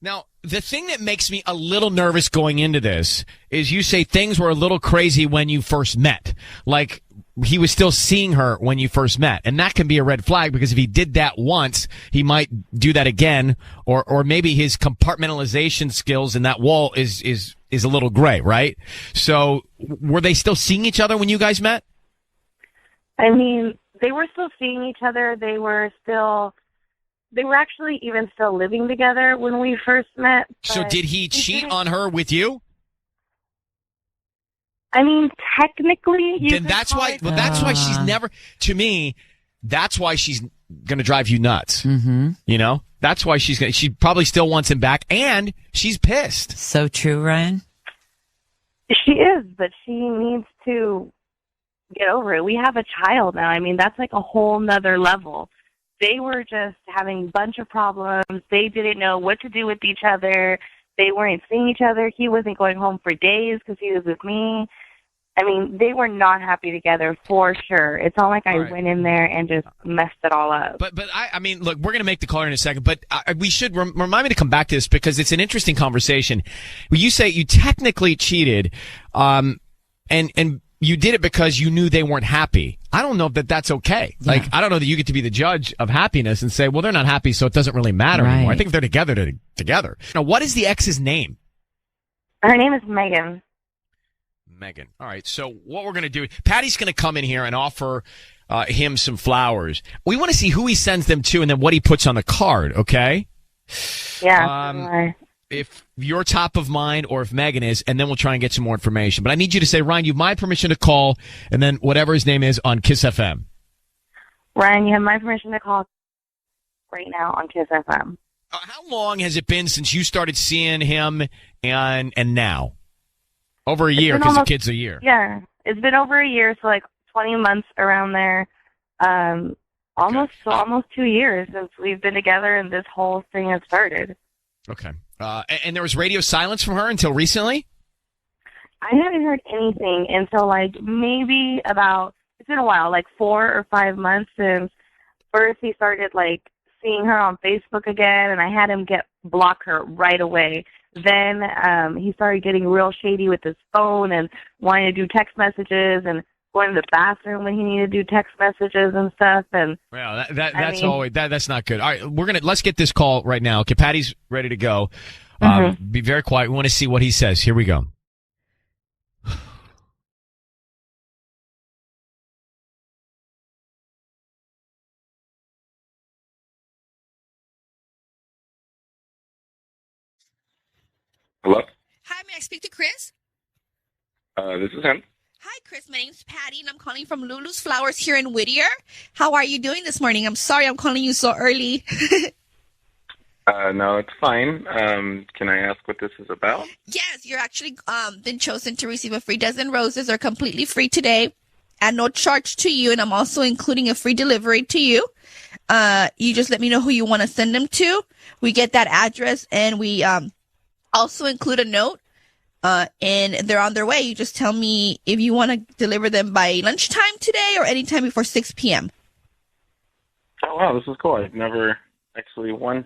A: Now, the thing that makes me a little nervous going into this is you say things were a little crazy when you first met. Like, he was still seeing her when you first met. And that can be a red flag, because if he did that once, he might do that again, or maybe his compartmentalization skills in that wall is a little gray, right? So were they still seeing each other when you guys met?
I: I mean, they were still seeing each other. They were actually even still living together when we first met.
A: So did he cheat on her with you?
I: I mean, technically,
A: then that's why. Well, that's why she's never. To me, that's why she's going to drive you nuts.
K: Mm-hmm.
A: You know, that's why she probably still wants him back, and she's pissed.
K: So true, Ryan.
I: She is, but she needs to get over it. We have a child now. I mean, that's like a whole nother level. They were just having a bunch of problems. They didn't know what to do with each other. They weren't seeing each other. He wasn't going home for days because he was with me. I mean, they were not happy together for sure. It's not like I went in there and just messed it all up.
A: But I mean, look, we're going to make the caller in a second, but we should remind me to come back to this, because it's an interesting conversation. You say you technically cheated, and you did it because you knew they weren't happy. I don't know that that's okay.
K: Yeah.
A: Like, I don't know that you get to be the judge of happiness and say, well, they're not happy, so it doesn't really matter anymore. I think if they're together. Now, what is the ex's name?
I: Her name is Megan.
A: Megan. All right. So what we're going to do, Patty's going to come in here and offer him some flowers. We want to see who he sends them to and then what he puts on the card. Okay.
I: Yeah.
A: If you're top of mind or if Megan is, and then we'll try and get some more information. But I need you to say, Ryan, you have my permission to call, and then whatever his name is on KIIS-FM.
I: Ryan, you have my permission to call right now on KIIS-FM.
A: How long has it been since you started seeing him and now? Over a year, because the kid's a year.
I: Yeah. It's been over a year, so like 20 months around there. Almost 2 years since we've been together and this whole thing has started.
A: Okay. And there was radio silence from her until recently?
I: I haven't heard anything until like maybe it's been a while, like 4 or 5 months since first he started like seeing her on Facebook again, and I had him block her right away. Then he started getting real shady with his phone and wanting to do text messages and going to the bathroom when he needed to do text messages and stuff. And
A: well, that's not good. All right, let's get this call right now. Okay, Patty's ready to go. Be very quiet. We want to see what he says. Here we go.
L: Hello?
M: Hi, may I speak to Chris?
L: This is him.
M: Hi, Chris. My name's Patty, and I'm calling from Lulu's Flowers here in Whittier. How are you doing this morning? I'm sorry I'm calling you so early.
L: No, it's fine. Can I ask what this is about?
M: Yes, you're actually been chosen to receive a free dozen roses. They're completely free today at no charge to you, and I'm also including a free delivery to you. You just let me know who you want to send them to. We get that address, and we also include a note. And they're on their way. You just tell me if you want to deliver them by lunchtime today or anytime before 6 p.m.
L: Oh, wow, this is cool. I've never actually won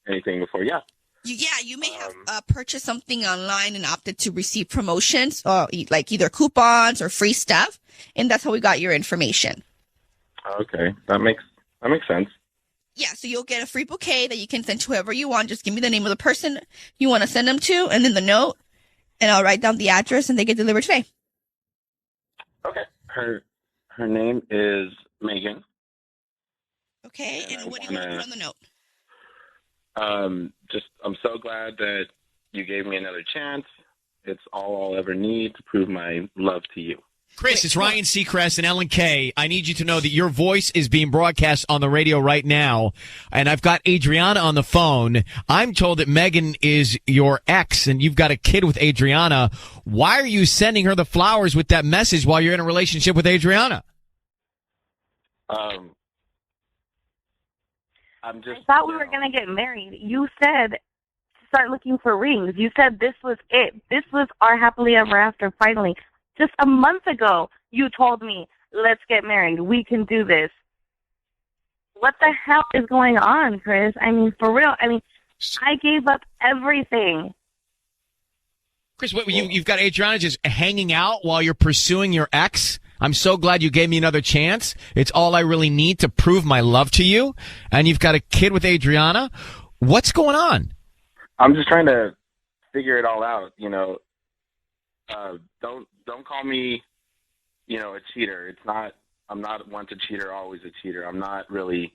L: anything before. Yeah.
M: You may have purchased something online and opted to receive promotions or like either coupons or free stuff. And that's how we got your information.
L: Okay. That makes sense.
M: Yeah, so you'll get a free bouquet that you can send to whoever you want. Just give me the name of the person you want to send them to and then the note. And I'll write down the address, and they get delivered today.
L: Okay. Her name is Megan.
M: Okay, and what do you want to put on the note?
L: I'm so glad that you gave me another chance. It's all I'll ever need to prove my love to you.
A: Chris, it's Ryan Seacrest and Ellen K. I need you to know that your voice is being broadcast on the radio right now, and I've got Adriana on the phone. I'm told that Megan is your ex, and you've got a kid with Adriana. Why are you sending her the flowers with that message while you're in a relationship with Adriana?
L: I
I: thought we were going to get married. You said start looking for rings. You said this was it. This was our happily ever after, finally. Just a month ago, you told me, let's get married. We can do this. What the hell is going on, Chris? I mean, for real. I mean, I gave up everything.
A: Chris, what, you've got Adriana just hanging out while you're pursuing your ex? I'm so glad you gave me another chance. It's all I really need to prove my love to you. And you've got a kid with Adriana. What's going on?
L: I'm just trying to figure it all out. Don't call me, a cheater. I'm not once a cheater, always a cheater. I'm not really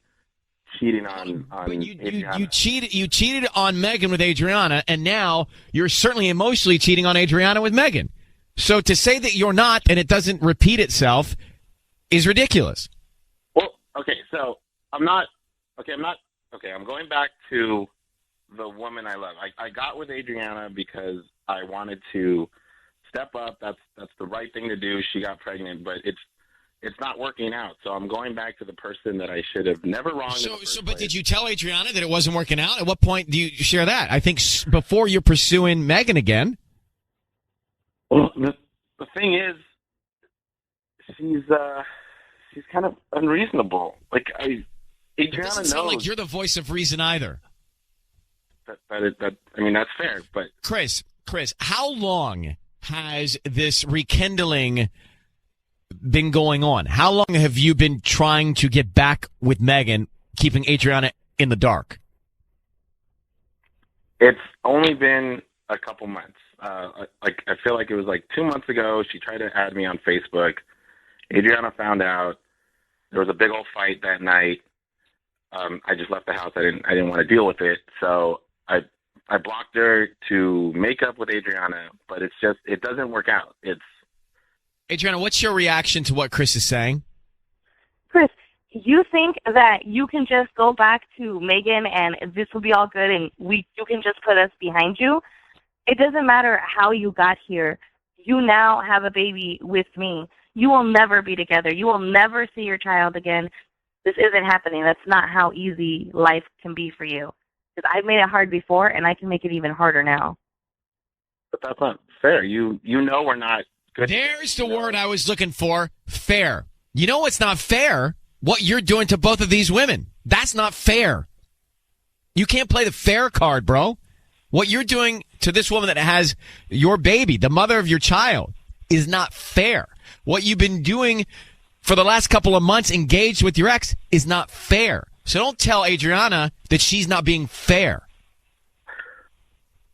L: cheating on Adriana.
A: You cheated on Megan with Adriana, and now you're certainly emotionally cheating on Adriana with Megan. So to say that you're not and it doesn't repeat itself is ridiculous.
L: Well, okay, so I'm going back to the woman I love. I got with Adriana because I wanted to step up. That's the right thing to do. She got pregnant, but it's not working out. So I'm going back to the person that I should have never wronged.
A: But did you tell Adriana that it wasn't working out? At what point do you share that? I think before you're pursuing Megan again.
L: Well, the thing is, she's kind of unreasonable. Adriana
A: doesn't sound
L: knows.
A: like you're the voice of reason either.
L: That's fair. But
A: Chris, how long has this rekindling been going on? How long have you been trying to get back with Megan, keeping Adriana in the dark?
L: It's only been a couple months. I feel like it was 2 months ago. She tried to add me on Facebook. Adriana found out. There was a big old fight that night. I just left the house. I didn't want to deal with it. So I blocked her to make up with Adriana, but it doesn't work out.
A: Adriana, what's your reaction to what Chris is saying?
I: Chris, you think that you can just go back to Megan and this will be all good and you can just put us behind you? It doesn't matter how you got here. You now have a baby with me. You will never be together. You will never see your child again. This isn't happening. That's not how easy life can be for you. Because I've made it hard before, and I can make it even harder now.
L: But that's not fair. You know we're not good.
A: There's the word I was looking for, fair. You know what's not fair? What you're doing to both of these women. That's not fair. You can't play the fair card, bro. What you're doing to this woman that has your baby, the mother of your child, is not fair. What you've been doing for the last couple of months engaged with your ex is not fair. So don't tell Adriana that she's not being fair.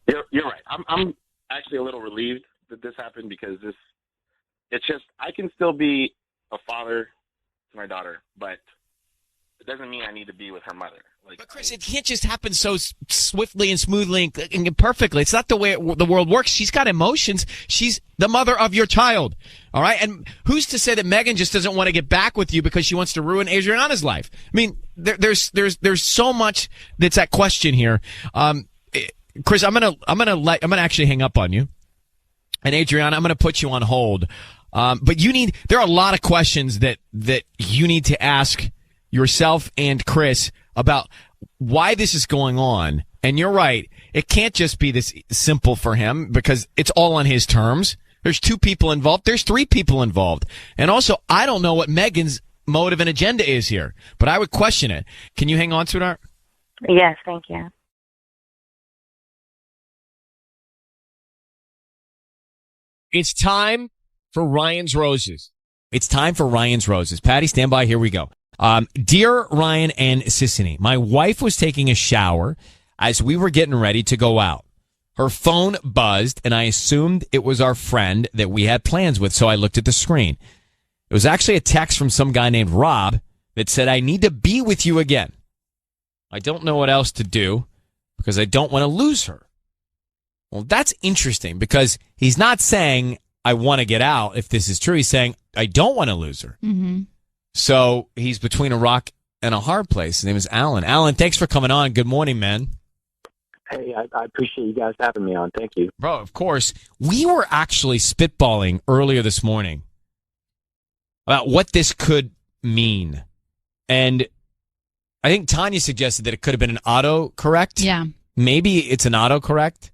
L: You're right. I'm actually a little relieved that this happened because I can still be a father to my daughter, but it doesn't mean I need to be with her mother.
A: But Chris, it can't just happen so swiftly and smoothly and perfectly. It's not the way the world works. She's got emotions. She's the mother of your child. All right. And who's to say that Megan just doesn't want to get back with you because she wants to ruin Adriana's life? I mean, there's so much that's at question here. Chris, I'm gonna actually hang up on you. And Adriana, I'm gonna put you on hold. But there are a lot of questions that you need to ask yourself and Chris about why this is going on. And you're right. It can't just be this simple for him because it's all on his terms. There's 2 people involved. There's 3 people involved. And also, I don't know what Megan's motive and agenda is here, but I would question it. Can you hang on, sweetheart?
I: Yes, thank you.
A: It's time for Ryan's Roses. It's time for Ryan's Roses. Patty, stand by. Here we go. Dear Ryan and Sissany, my wife was taking a shower as we were getting ready to go out. Her phone buzzed, and I assumed it was our friend that we had plans with, so I looked at the screen. It was actually a text from some guy named Rob that said, I need to be with you again. I don't know what else to do because I don't want to lose her. Well, that's interesting because he's not saying I want to get out if this is true. He's saying I don't want to lose her.
E: Mm-hmm.
A: So he's between a rock and a hard place. His name is Alan. Alan, thanks for coming on. Good morning, man.
J: Hey, I appreciate you guys having me on. Thank you.
A: Bro, of course. We were actually spitballing earlier this morning about what this could mean. And I think Tanya suggested that it could have been an autocorrect.
E: Yeah.
A: Maybe it's an autocorrect.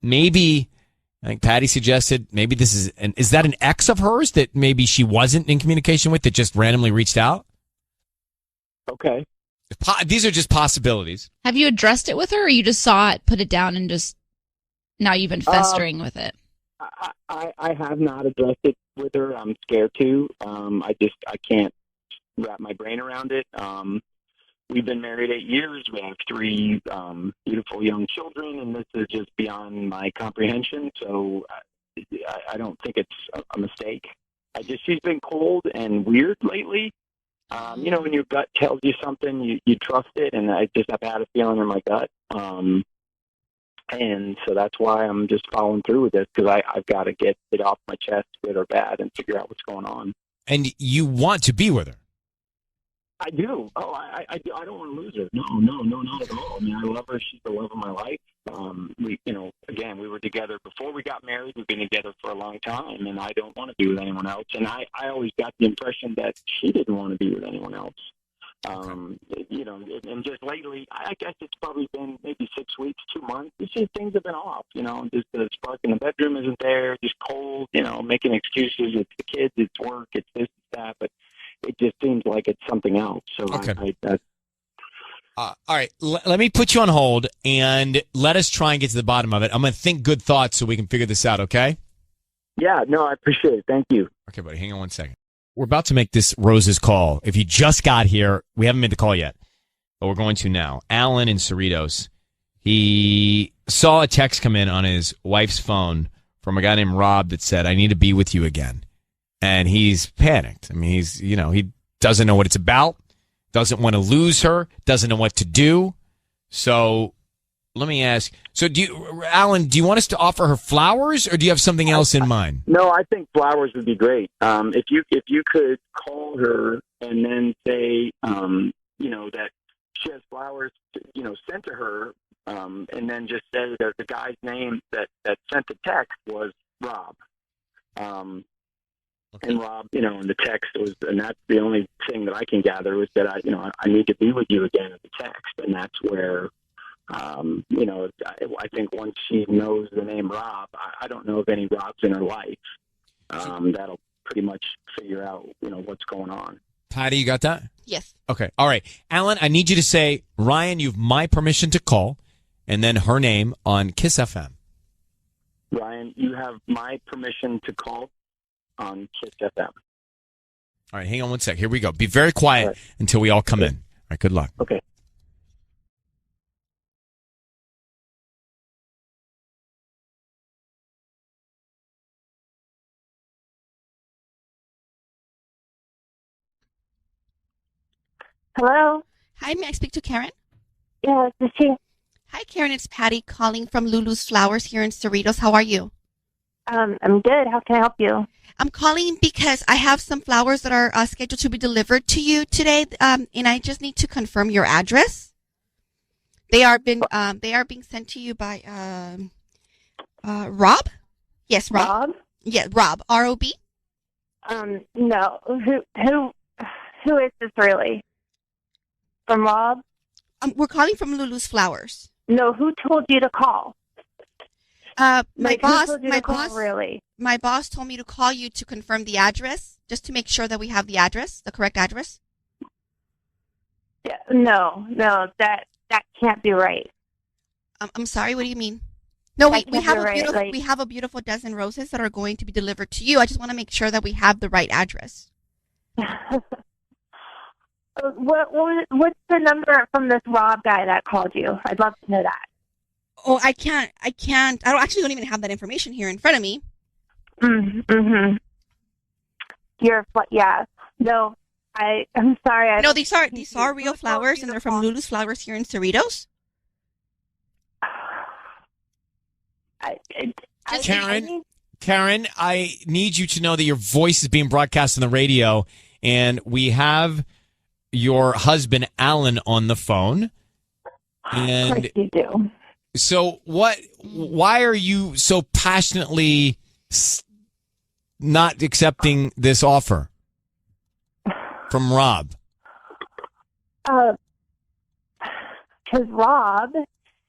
A: Maybe, I think Patty suggested, maybe this is that an ex of hers that maybe she wasn't in communication with that just randomly reached out?
J: Okay.
A: These are just possibilities.
E: Have you addressed it with her, or you just saw it, put it down, and just now you've been festering with it?
F: I have not addressed it with her. I'm scared to. I can't wrap my brain around it. We've been married 8 years. We have 3 beautiful young children, and this is just beyond my comprehension. So I don't think it's a mistake. She's been cold and weird lately. When your gut tells you something, you trust it, and I've had a feeling in my gut. And so that's why I'm just following through with this, because I've got to get it off my chest, good or bad, and figure out what's going on.
A: And you want to be with her?
F: I do. Oh, I don't want to lose her. No, not at all. I mean, I love her. She's the love of my life. We were together before we got married. We've been together for a long time, and I don't want to be with anyone else. And I always got the impression that she didn't want to be with anyone else. And just lately, I guess it's probably been maybe 6 weeks, 2 months. It's just things have been off, just the spark in the bedroom isn't there, just cold, making excuses. It's the kids, it's work, it's this, it's that, but it just seems like it's something else. So
A: okay. All right, let me put you on hold and let us try and get to the bottom of it. I'm going to think good thoughts so we can figure this out, okay?
F: Yeah, no, I appreciate it. Thank you.
A: Okay, buddy, hang on 1 second. We're about to make this Rose's call. If you just got here, we haven't made the call yet, but we're going to now. Alan in Cerritos, he saw a text come in on his wife's phone from a guy named Rob that said, "I need to be with you again." And he's panicked. I mean, he doesn't know what it's about, doesn't want to lose her, doesn't know what to do. So let me ask. So Alan, do you want us to offer her flowers, or do you have something else in mind?
F: No, I think flowers would be great. If you could call her and then say, that she has flowers, sent to her, and then just say that the guy's name that sent the text was Rob.
A: Okay.
F: And Rob, in the text and that's the only thing that I can gather was that I need to be with you again in the text, and that's where. I think once she knows the name Rob, I don't know of any Robs in her life. That'll pretty much figure out, what's going on.
A: Patty, you got that?
M: Yes.
A: Okay. All right. Alan, I need you to say, "Ryan, you've my permission to call," and then her name on KIIS-FM.
F: Ryan, you have my permission to call on KIIS-FM.
A: All right. Hang on 1 sec. Here we go. Be very quiet until we all come in. All right. Good luck.
F: Okay.
I: Hello?
M: Hi, may I speak to Karen?
I: Yeah, this is she.
M: Hi, Karen. It's Patty calling from Lulu's Flowers here in Cerritos. How are you?
I: I'm good. How can I help you?
M: I'm calling because I have some flowers that are scheduled to be delivered to you today, and I just need to confirm your address. They are being sent to you by Rob. Yes, Rob.
I: Rob?
M: Yeah, Rob. R-O-B.
I: No. Who is this really? From Rob?
M: We're calling from Lulu's Flowers.
I: No, who told you to call?
M: My boss.
I: Really?
M: My boss told me to call you to confirm the address, just to make sure that we have the address, the correct address.
I: Yeah, no, that can't be right.
M: I'm sorry. What do you mean? No, we have
I: right.
M: we have a beautiful dozen roses that are going to be delivered to you. I just want to make sure that we have the right address.
I: What's the number from this Rob guy that called you? I'd love to know that.
M: Oh, I can't. I don't even have that information here in front of me.
I: Mm-hmm. Yeah. No, I'm sorry.
M: No, these are real flowers, and they're from Lulu's Flowers here in Cerritos.
A: Karen, I need you to know that your voice is being broadcast on the radio, and we have your husband, Alan, on the phone. And
I: of course you do.
A: So why are you so passionately not accepting this offer from Rob?
I: Because Rob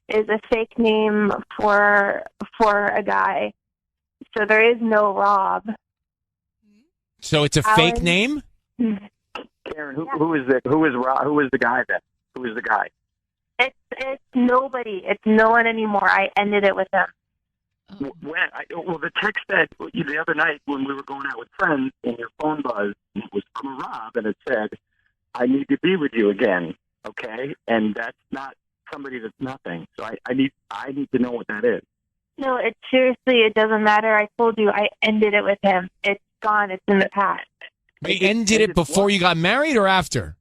I: is a fake name for a guy. So there is no Rob.
A: So it's a fake name?
F: Karen, who is Rob? Who is the guy then? Who is the guy?
I: It's nobody. It's no one anymore. I ended it with him.
K: Well, the text that the other night when we were going out with friends and your phone buzzed, it was from Rob, and it said, "I need to be with you again." Okay, and that's not somebody that's nothing. So I need to know what that is.
I: No, it doesn't matter. I told you I ended it with him. It's gone. It's in the past.
A: You ended it before you got married or after?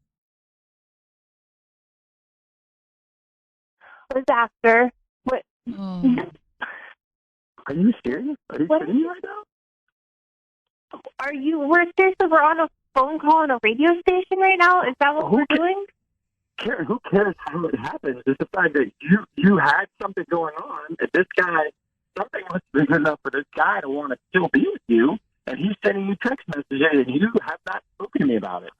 I: It was after. What?
E: Oh.
K: Are you serious? Are you kidding me right now?
I: We're seriously, we're on a phone call on a radio station right now? Is that what we're doing?
K: Karen, who cares how it happens? It's the fact that you had something going on, and this guy, something was big enough for this guy to want to still be with you, and he's sending you text messages, and you have not spoken to me about it.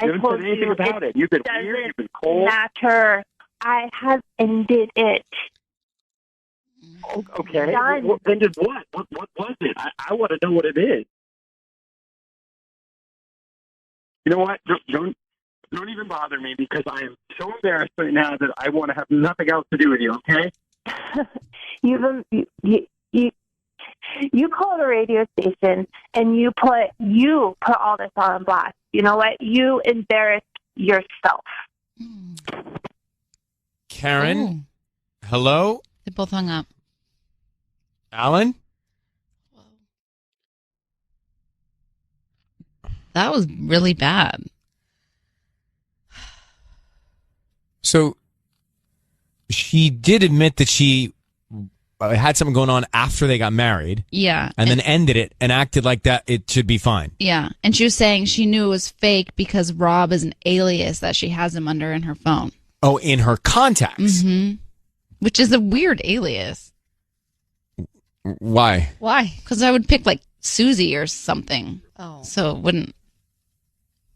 K: You haven't said anything about it. You've been weird, you've been cold.
I: Matter. I have ended it.
K: Okay.
I: Done.
K: Ended what? What was it? I want to know what it is. You know what? Don't even bother me because I am so embarrassed right now that I want to have nothing else to do with you. Okay?
I: You call the radio station and you put all this on blast. You know what? You embarrassed yourself.
A: Karen, hello?
E: They both hung up.
A: Alan?
E: That was really bad.
A: So she did admit that she had something going on after they got married.
E: Yeah.
A: And then ended it and acted like that it should be fine.
E: Yeah. And she was saying she knew it was fake because Rob is an alias that she has him under in her phone.
A: Oh, in her contacts.
E: Mm-hmm. Which is a weird alias.
A: Why?
E: Why? Because I would pick like Susie or something. Oh. So it wouldn't.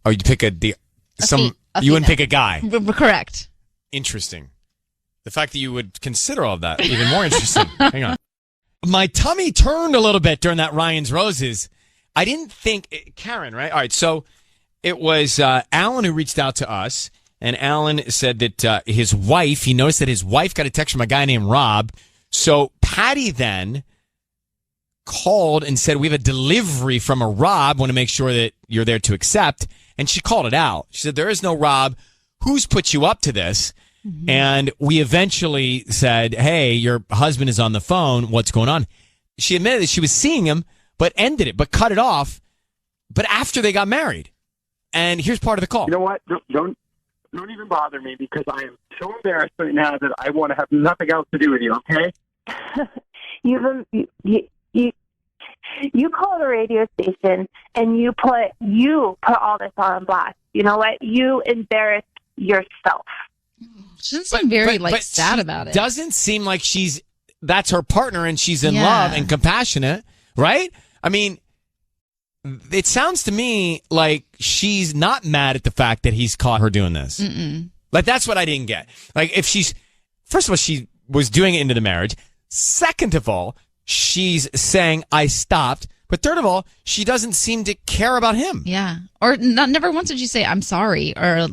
A: Oh, you'd pick you wouldn't pick a guy.
E: Correct.
A: Interesting. The fact that you would consider all of that, even more interesting. Hang on. My tummy turned a little bit during that Ryan's Roses. I didn't think, Karen, right? All right, so it was Alan who reached out to us, and Alan said that he noticed that his wife got a text from a guy named Rob. So Patty then called and said, we have a delivery from a Rob. Want to make sure that you're there to accept. And she called it out. She said, there is no Rob. Who's put you up to this? Mm-hmm. And we eventually said, hey, your husband is on the phone. What's going on? She admitted that she was seeing him, but ended it, but cut it off. But after they got married. And here's part of the call.
K: You know what? Don't even bother me because I am so embarrassed right now that I want to have nothing else to do with you, okay?
I: You call the radio station and you put all this on blast. You know what? You embarrassed yourself.
E: She doesn't seem very sad about it.
A: Doesn't seem like that's her partner and she's in love and compassionate, right? I mean, it sounds to me like she's not mad at the fact that he's caught her doing this.
E: Mm-mm.
A: Like, that's what I didn't get. Like, first of all, she was doing it into the marriage. Second of all, she's saying, I stopped. But third of all, she doesn't seem to care about him.
E: Yeah. Or never once did she say, I'm sorry, or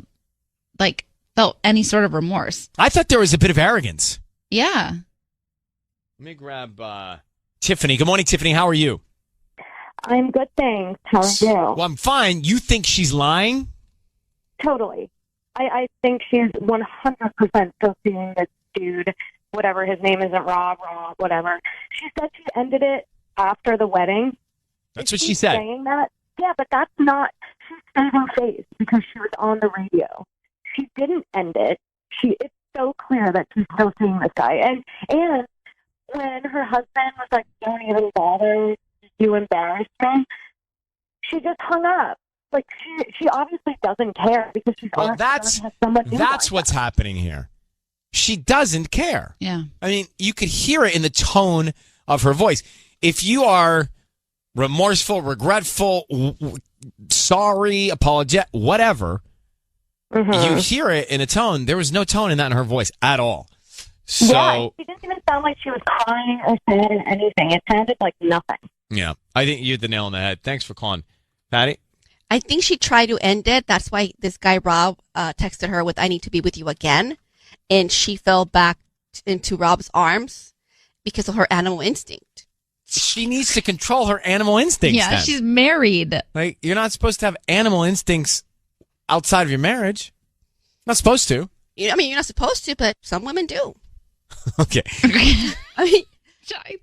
E: like felt any sort of remorse.
A: I thought there was a bit of arrogance.
E: Yeah.
A: Let me grab Tiffany. Good morning, Tiffany. How are you?
I: I'm good, thanks. How are you?
A: Well, I'm fine. You think she's lying?
I: Totally. I think she's 100% still seeing this dude, whatever his name isn't, Rob, whatever. She said she ended it after the wedding.
A: That's what she said.
I: Saying that? Yeah, but that's not, she stayed in face because she was on the radio. She didn't end it. It's so clear that she's still seeing this guy. And when her husband was like, don't even bother, you embarrassed me, she just hung up. Like, she obviously doesn't care because she's
A: that's what's happening here. She doesn't care.
E: Yeah.
A: I mean, you could hear it in the tone of her voice. If you are remorseful, regretful, sorry, apologetic, whatever, you hear it in a tone. There was no tone in that in her voice at all. So,
I: yeah, she didn't even sound like she was crying or saying anything. It sounded like nothing.
A: Yeah, I think you hit the nail on the head. Thanks for calling. Patty?
N: I think she tried to end it. That's why this guy, Rob, texted her with, I need to be with you again. And she fell back into Rob's arms. because of her animal instinct.
A: She needs to control her animal instincts.
E: Yeah,
A: then.
E: she's married.
A: Like, you're not supposed to have animal instincts outside of your marriage. Not supposed to.
N: I mean, you're not supposed to, but some women do.
A: Okay.
N: I mean,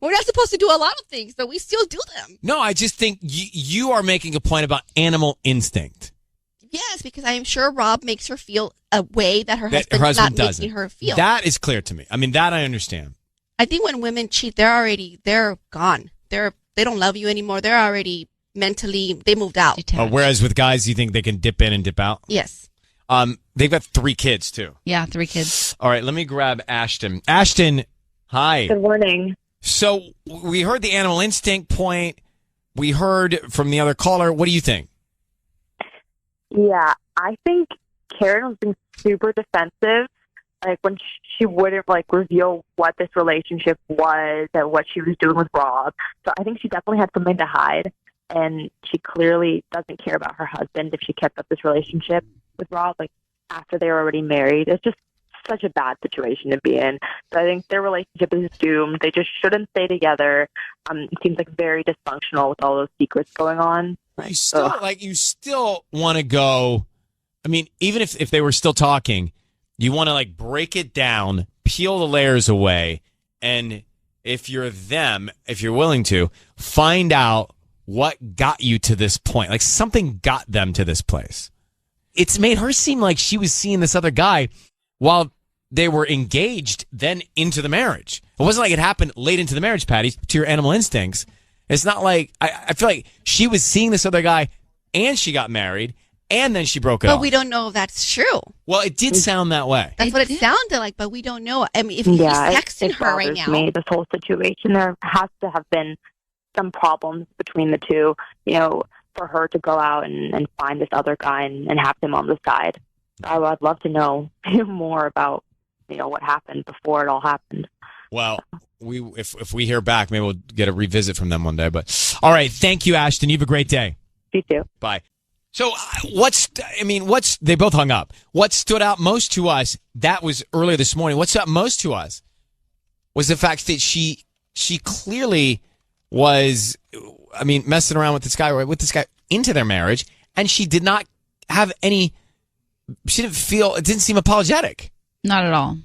N: we're not supposed to do a lot of things, but we still do them.
A: No, I just think you are making a point about animal instinct.
N: Yes, because I am sure Rob makes her feel a way that her husband's not
A: doesn't.
N: making her feel.
A: That is clear to me. I mean, that I understand.
N: I think when women cheat, they're gone. They don't love you anymore. They're already mentally, they moved out.
A: Whereas with guys, you think they can dip in and dip out?
N: Yes.
A: They've got 3 kids, too.
E: Yeah, 3 kids.
A: All right, let me grab Ashton. Ashton, hi.
O: Good morning.
A: So we heard the animal instinct point. We heard from the other caller. What do you think?
O: Yeah, I think Karen was being super defensive, like when she wouldn't reveal what this relationship was and what she was doing with Rob. So I think she definitely had something to hide, and she clearly doesn't care about her husband if she kept up this relationship with Rob, after they were already married. It's just such a bad situation to be in. So I think their relationship is doomed. They just shouldn't stay together. It seems very dysfunctional with all those secrets going on.
A: You still want to go. I mean, even if they were still talking, you want to break it down, peel the layers away, and if you're willing to, find out what got you to this point. Something got them to this place. It's made her seem like she was seeing this other guy while they were engaged, then into the marriage. It wasn't like it happened late into the marriage, Patty, to your animal instincts. It's not like, I feel like she was seeing this other guy and she got married and then she broke it off.
N: But we don't know if that's true.
A: Well, it did sound that way.
N: That's what it sounded like, but we don't know. I mean, if he's texting her right now.
O: Me, this whole situation, there has to have been some problems between the two, for her to go out and find this other guy and have him on the side. I'd love to know more about, what happened before it all happened.
A: Well, if we hear back, maybe we'll get a revisit from them one day. But all right, thank you, Ashton. You have a great day.
O: You too.
A: Bye. So they both hung up. What stood out most to us, that was earlier this morning. What stood out most to us was the fact that she clearly was, messing around with this guy into their marriage, and she did not have any. She didn't feel. It didn't seem apologetic.
E: Not at all.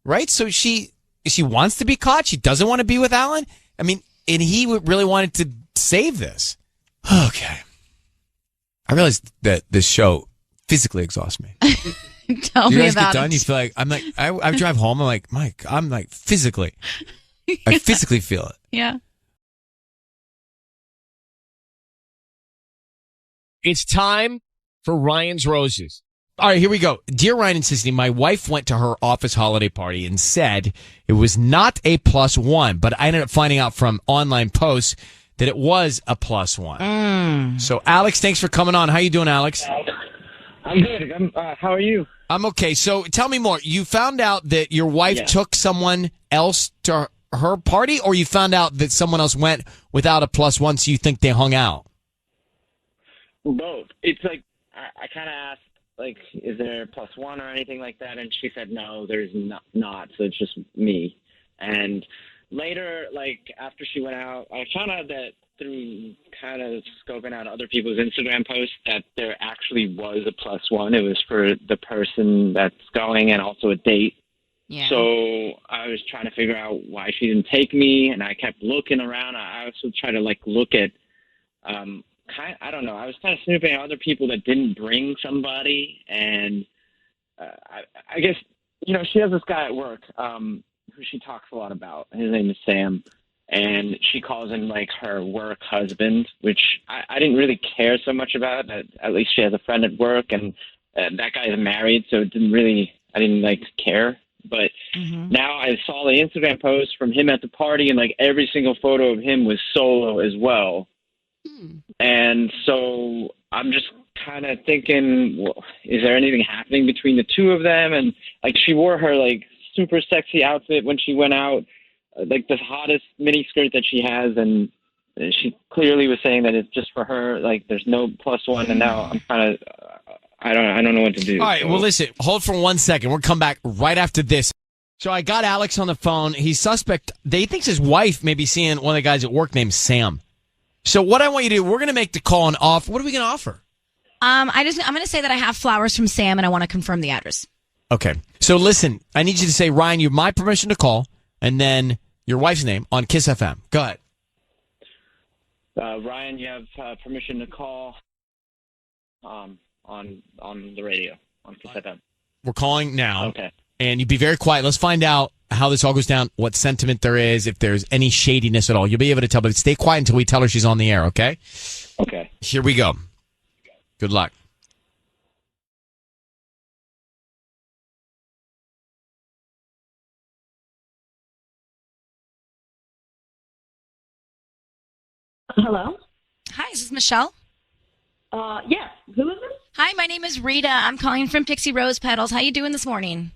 A: Right. So she wants to be caught. She doesn't want to be with Alan. And he really wanted to save this. Okay. I realized that this show physically exhausts me.
E: Tell
A: you
E: me
A: guys
E: about
A: get done,
E: it.
A: you feel like I drive home. I'm like, Mike, physically, I physically feel it.
E: Yeah.
A: It's time for Ryan's Roses. All right, here we go. Dear Ryan and Sissy, my wife went to her office holiday party and said it was not a +1, but I ended up finding out from online posts that it was a +1. So, Alex, thanks for coming on. How you doing, Alex?
P: I'm good. How are you?
A: I'm okay. So, tell me more. You found out that your wife took someone else to her party, or you found out that someone else went without a +1, so you think they hung out?
P: Both. It's I kind of asked, is there a +1 or anything like that? And she said, no, there's not. So it's just me. And later, after she went out, I found out that through kind of scoping out other people's Instagram posts that there actually was a +1. It was for the person that's going and also a date. Yeah. So I was trying to figure out why she didn't take me, and I kept looking around. I also tried to look at I don't know. I was kind of snooping at other people that didn't bring somebody, and I guess she has this guy at work who she talks a lot about. His name is Sam, and she calls him her work husband, which I didn't really care so much about. At least she has a friend at work, and that guy is married, so I didn't care. But now I saw the Instagram post from him at the party, and every single photo of him was solo as well. And so I'm just kind of thinking, well, is there anything happening between the two of them? And she wore her super sexy outfit when she went out, the hottest mini skirt that she has, and she clearly was saying that it's just for her. There's no +1, and now I'm kind of I don't know what to do.
A: All right, well, listen, hold for 1 second. We'll come back right after this. So I got Alex on the phone. He's suspect. He thinks his wife may be seeing one of the guys at work named Sam. So what I want you to do, we're going to make the call and off. What are we going to offer?
B: I'm going to say that I have flowers from Sam, and I want to confirm the address.
A: Okay. So listen, I need you to say, Ryan, you have my permission to call, and then your wife's name on KIIS FM. Go ahead.
P: Ryan, you have permission to call on the radio on KIIS FM.
A: We're calling now.
P: Okay.
A: And you be very quiet. Let's find out how this all goes down, what sentiment there is, if there's any shadiness at all. You'll be able to tell, but stay quiet until we tell her she's on the air, okay?
P: Okay.
A: Here we go. Good luck.
C: Hello?
B: Hi, is this Michelle?
C: Yes. Who is this?
B: Hi, my name is Rita. I'm calling from Pixie Rose Petals. How you doing this morning?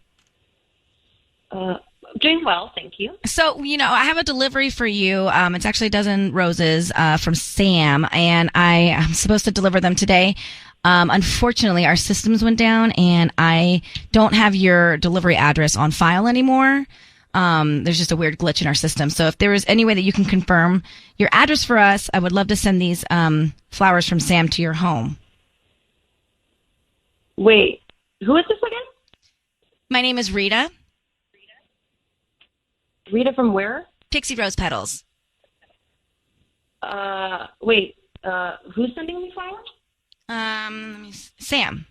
C: Doing well, thank you.
B: So, I have a delivery for you. It's actually a dozen roses from Sam, and I am supposed to deliver them today. Unfortunately, our systems went down, and I don't have your delivery address on file anymore. There's just a weird glitch in our system. So if there is any way that you can confirm your address for us, I would love to send these flowers from Sam to your home.
C: Wait, who is this again?
B: My name is Rita.
C: Rita from where?
B: Pixie Rose Petals.
C: Wait, who's sending me flowers?
B: Sam.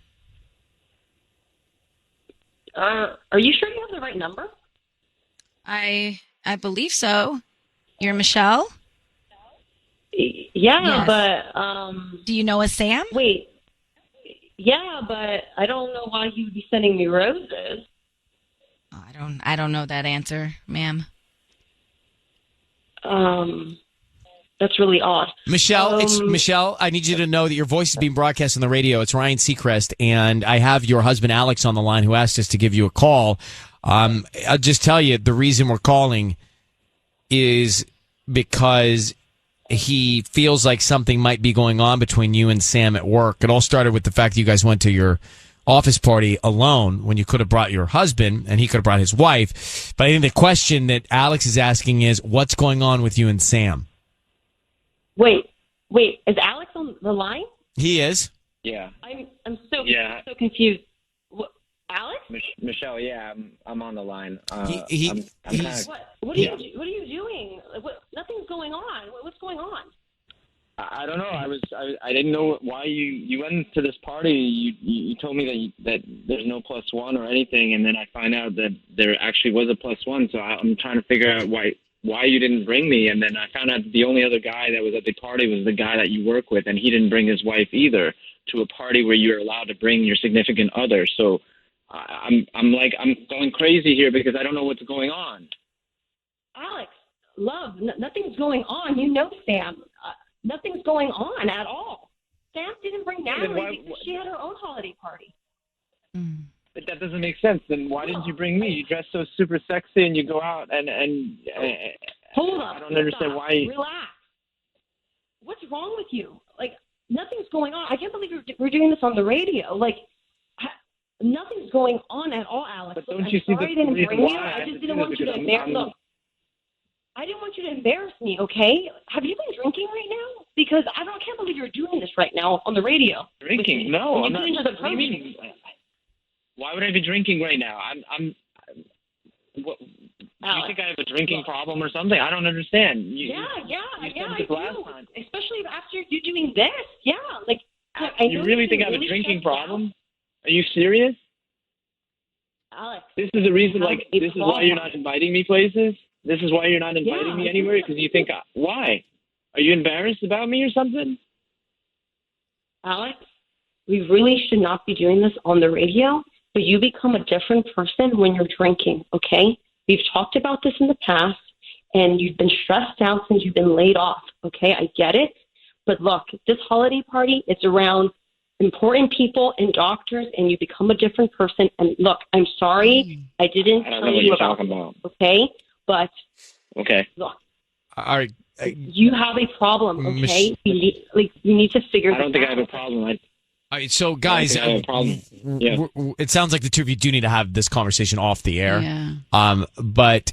C: Are you sure you have the right number?
B: I believe so. You're Michelle?
C: Yeah,
B: Yes.
C: but,
B: Do you know a Sam?
C: Wait. Yeah, but I don't know why you'd be sending me roses.
B: I don't know that answer, ma'am.
C: That's really odd.
A: Michelle, it's Michelle. I need you to know that your voice is being broadcast on the radio. It's Ryan Seacrest, and I have your husband Alex on the line who asked us to give you a call. I'll just tell you the reason we're calling is because he feels like something might be going on between you and Sam at work. It all started with the fact that you guys went to your office party alone when you could have brought your husband and he could have brought his wife. But I think the question that Alex is asking is, what's going on with you and Sam?
C: Wait, is Alex on the line?
A: He is.
P: Yeah.
C: I'm so confused. Alex?
P: Michelle, yeah, I'm on the line. I'm
C: What are you doing? Nothing's going on. What's going on?
P: I don't know. I didn't know why you went to this party. You told me that there's no +1 or anything, and then I find out that there actually was a +1. So I'm trying to figure out why you didn't bring me. And then I found out that the only other guy that was at the party was the guy that you work with, and he didn't bring his wife either to a party where you're allowed to bring your significant other. So I'm going crazy here because I don't know what's going on.
C: Alex, love, nothing's going on. You know Sam. Nothing's going on at all. Sam didn't bring Natalie because she had her own holiday party.
P: But that doesn't make sense. Then why didn't you bring me? You dress so super sexy and you go out and
C: Hold up.
P: I don't understand
C: Stop.
P: why.
C: Relax. What's wrong with you? Nothing's going on. I can't believe we're doing this on the radio. Nothing's going on at all, Alex.
P: But don't you see the reason why
C: I
P: have
C: just
P: to
C: didn't
P: do
C: want
P: this?
C: you to
P: Because
C: embarrass. Look, I didn't want you to embarrass me. Okay? Have you been drinking right now? Because I can't believe you're doing this right now on the radio.
P: Drinking? No,
C: When
P: I'm
C: you
P: not.
C: get into the
P: What do you mean? Why would I be drinking right now? What, do you think I have a drinking problem or something? I don't understand.
C: I
P: this last
C: do.
P: time.
C: Especially after you doing this. Yeah,
P: You really think I have a drinking problem? Are you serious?
C: Alex,
P: this is the reason.
C: have a
P: This is why you're not inviting me places. This is why you're not inviting me anywhere because you think why? Are you embarrassed about me or something?
C: Alex, we really should not be doing this on the radio, but you become a different person when you're drinking, okay? We've talked about this in the past, and you've been stressed out since you've been laid off, okay? I get it. But look, this holiday party, it's around important people and doctors, and you become a different person. And look, I'm sorry, I didn't
P: I don't
C: tell
P: know what
C: you
P: you're
C: about
P: talking
C: this,
P: about.
C: okay? But
P: Okay.
C: look,
A: All right.
C: you have a problem, okay? You need to figure this out.
P: I don't think I have a problem.
A: All right, so guys, it sounds like the two of you do need to have this conversation off the air.
E: Yeah.
A: But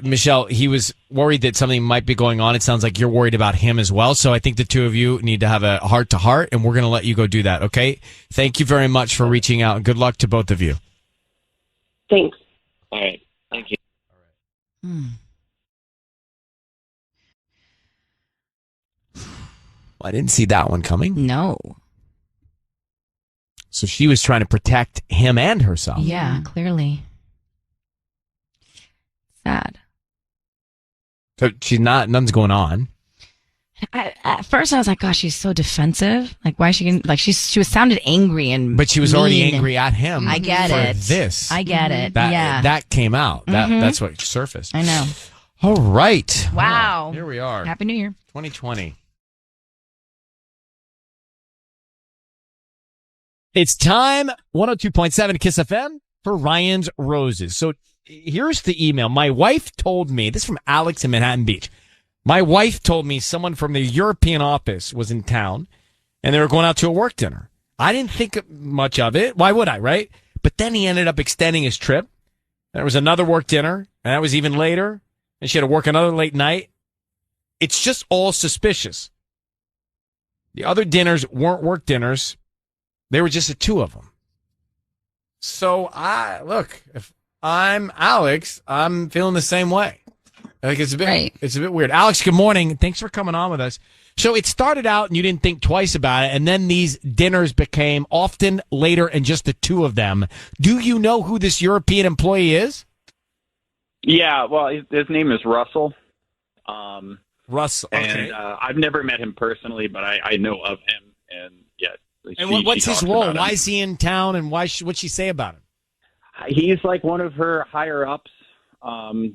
A: Michelle, he was worried that something might be going on. It sounds like you're worried about him as well. So I think the two of you need to have a heart to heart, and we're going to let you go do that. Okay. Thank you very much for reaching out, and good luck to both of you.
I: Thanks.
D: All right. Thank you.
A: I didn't see that one coming.
B: No.
A: So she was trying to protect him and herself.
B: Yeah, clearly. Sad.
A: So she's not, nothing's going on.
B: At first, I was like, "Gosh, she's so defensive. Like, why is she like she was sounded angry and
A: But she was already
B: mean.
A: angry at him.
B: I get
A: for
B: it.
A: This.
B: I get it.
A: That,
B: yeah,
A: that came out.
B: Mhm.
A: That's what surfaced.
B: I know.
A: All right.
B: Wow.
A: Here we are.
B: Happy New Year.
A: 2020. It's time, 102.7 KIIS FM for Ryan's Roses. So here's the email. My wife told me, this is from Alex in Manhattan Beach. My wife told me someone from the European office was in town and they were going out to a work dinner. I didn't think much of it. Why would I, right? But then he ended up extending his trip. There was another work dinner, and that was even later. And she had to work another late night. It's just all suspicious. The other dinners weren't work dinners. They were just the two of them. So look, if I'm Alex, I'm feeling the same way. Like it's a bit weird. Alex, good morning. Thanks for coming on with us. So it started out and you didn't think twice about it, and then these dinners became often later and just the two of them. Do you know who this European employee is?
Q: Yeah, well, his name is Russell.
A: Russell, okay.
Q: And I've never met him personally, but I know of him. And yeah.
A: And what's his role? Why is he in town, and what'd she say about him?
Q: He's like one of her higher ups.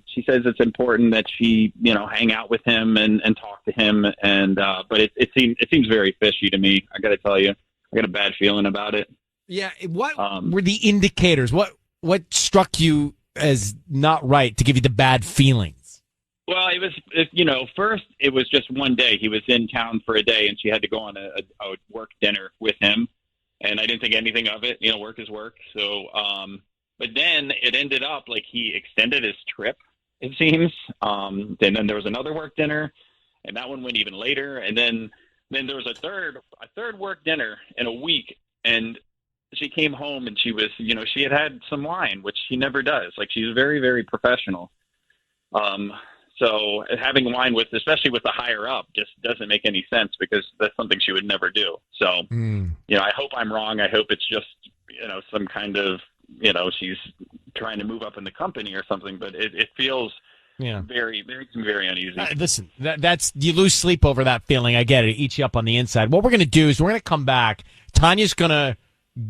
Q: She says it's important that she, hang out with him and talk to him. And but it seems very fishy to me. I got to tell you, I got a bad feeling about it.
A: Yeah. What were the indicators? What struck you as not right to give you the bad feelings?
Q: Well, first it was just one day. He was in town for a day, and she had to go on a work dinner with him. And I didn't think anything of it. Work is work. So, but then it ended up like he extended his trip, it seems. Then there was another work dinner, and that one went even later. And then there was a third work dinner in a week, and she came home and she was, she had some wine, which she never does. Like she's very, very professional. So having wine especially with the higher up, just doesn't make any sense because that's something she would never do. So, I hope I'm wrong. I hope it's just, some kind of, she's trying to move up in the company or something, but it feels very, very, very uneasy.
A: Listen, that's you lose sleep over that feeling. I get it. It eats you up on the inside. What we're going to do is we're going to come back. Tanya's going to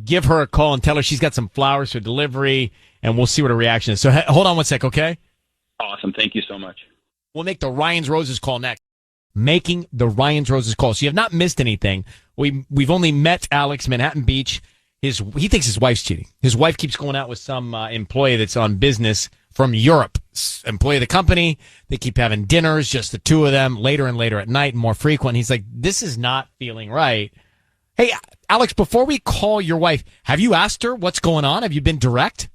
A: give her a call and tell her she's got some flowers for delivery, and we'll see what her reaction is. So hold on one sec, okay?
Q: Awesome. Thank you so much.
A: We'll make the Ryan's Roses call next. Making the Ryan's Roses call. So you have not missed anything. We've only met Alex, Manhattan Beach. He thinks his wife's cheating. His wife keeps going out with some employee that's on business from Europe. Employee of the company. They keep having dinners, just the two of them, later and later at night, and more frequent. He's like, this is not feeling right. Hey, Alex, before we call your wife, have you asked her what's going on? Have you been direct?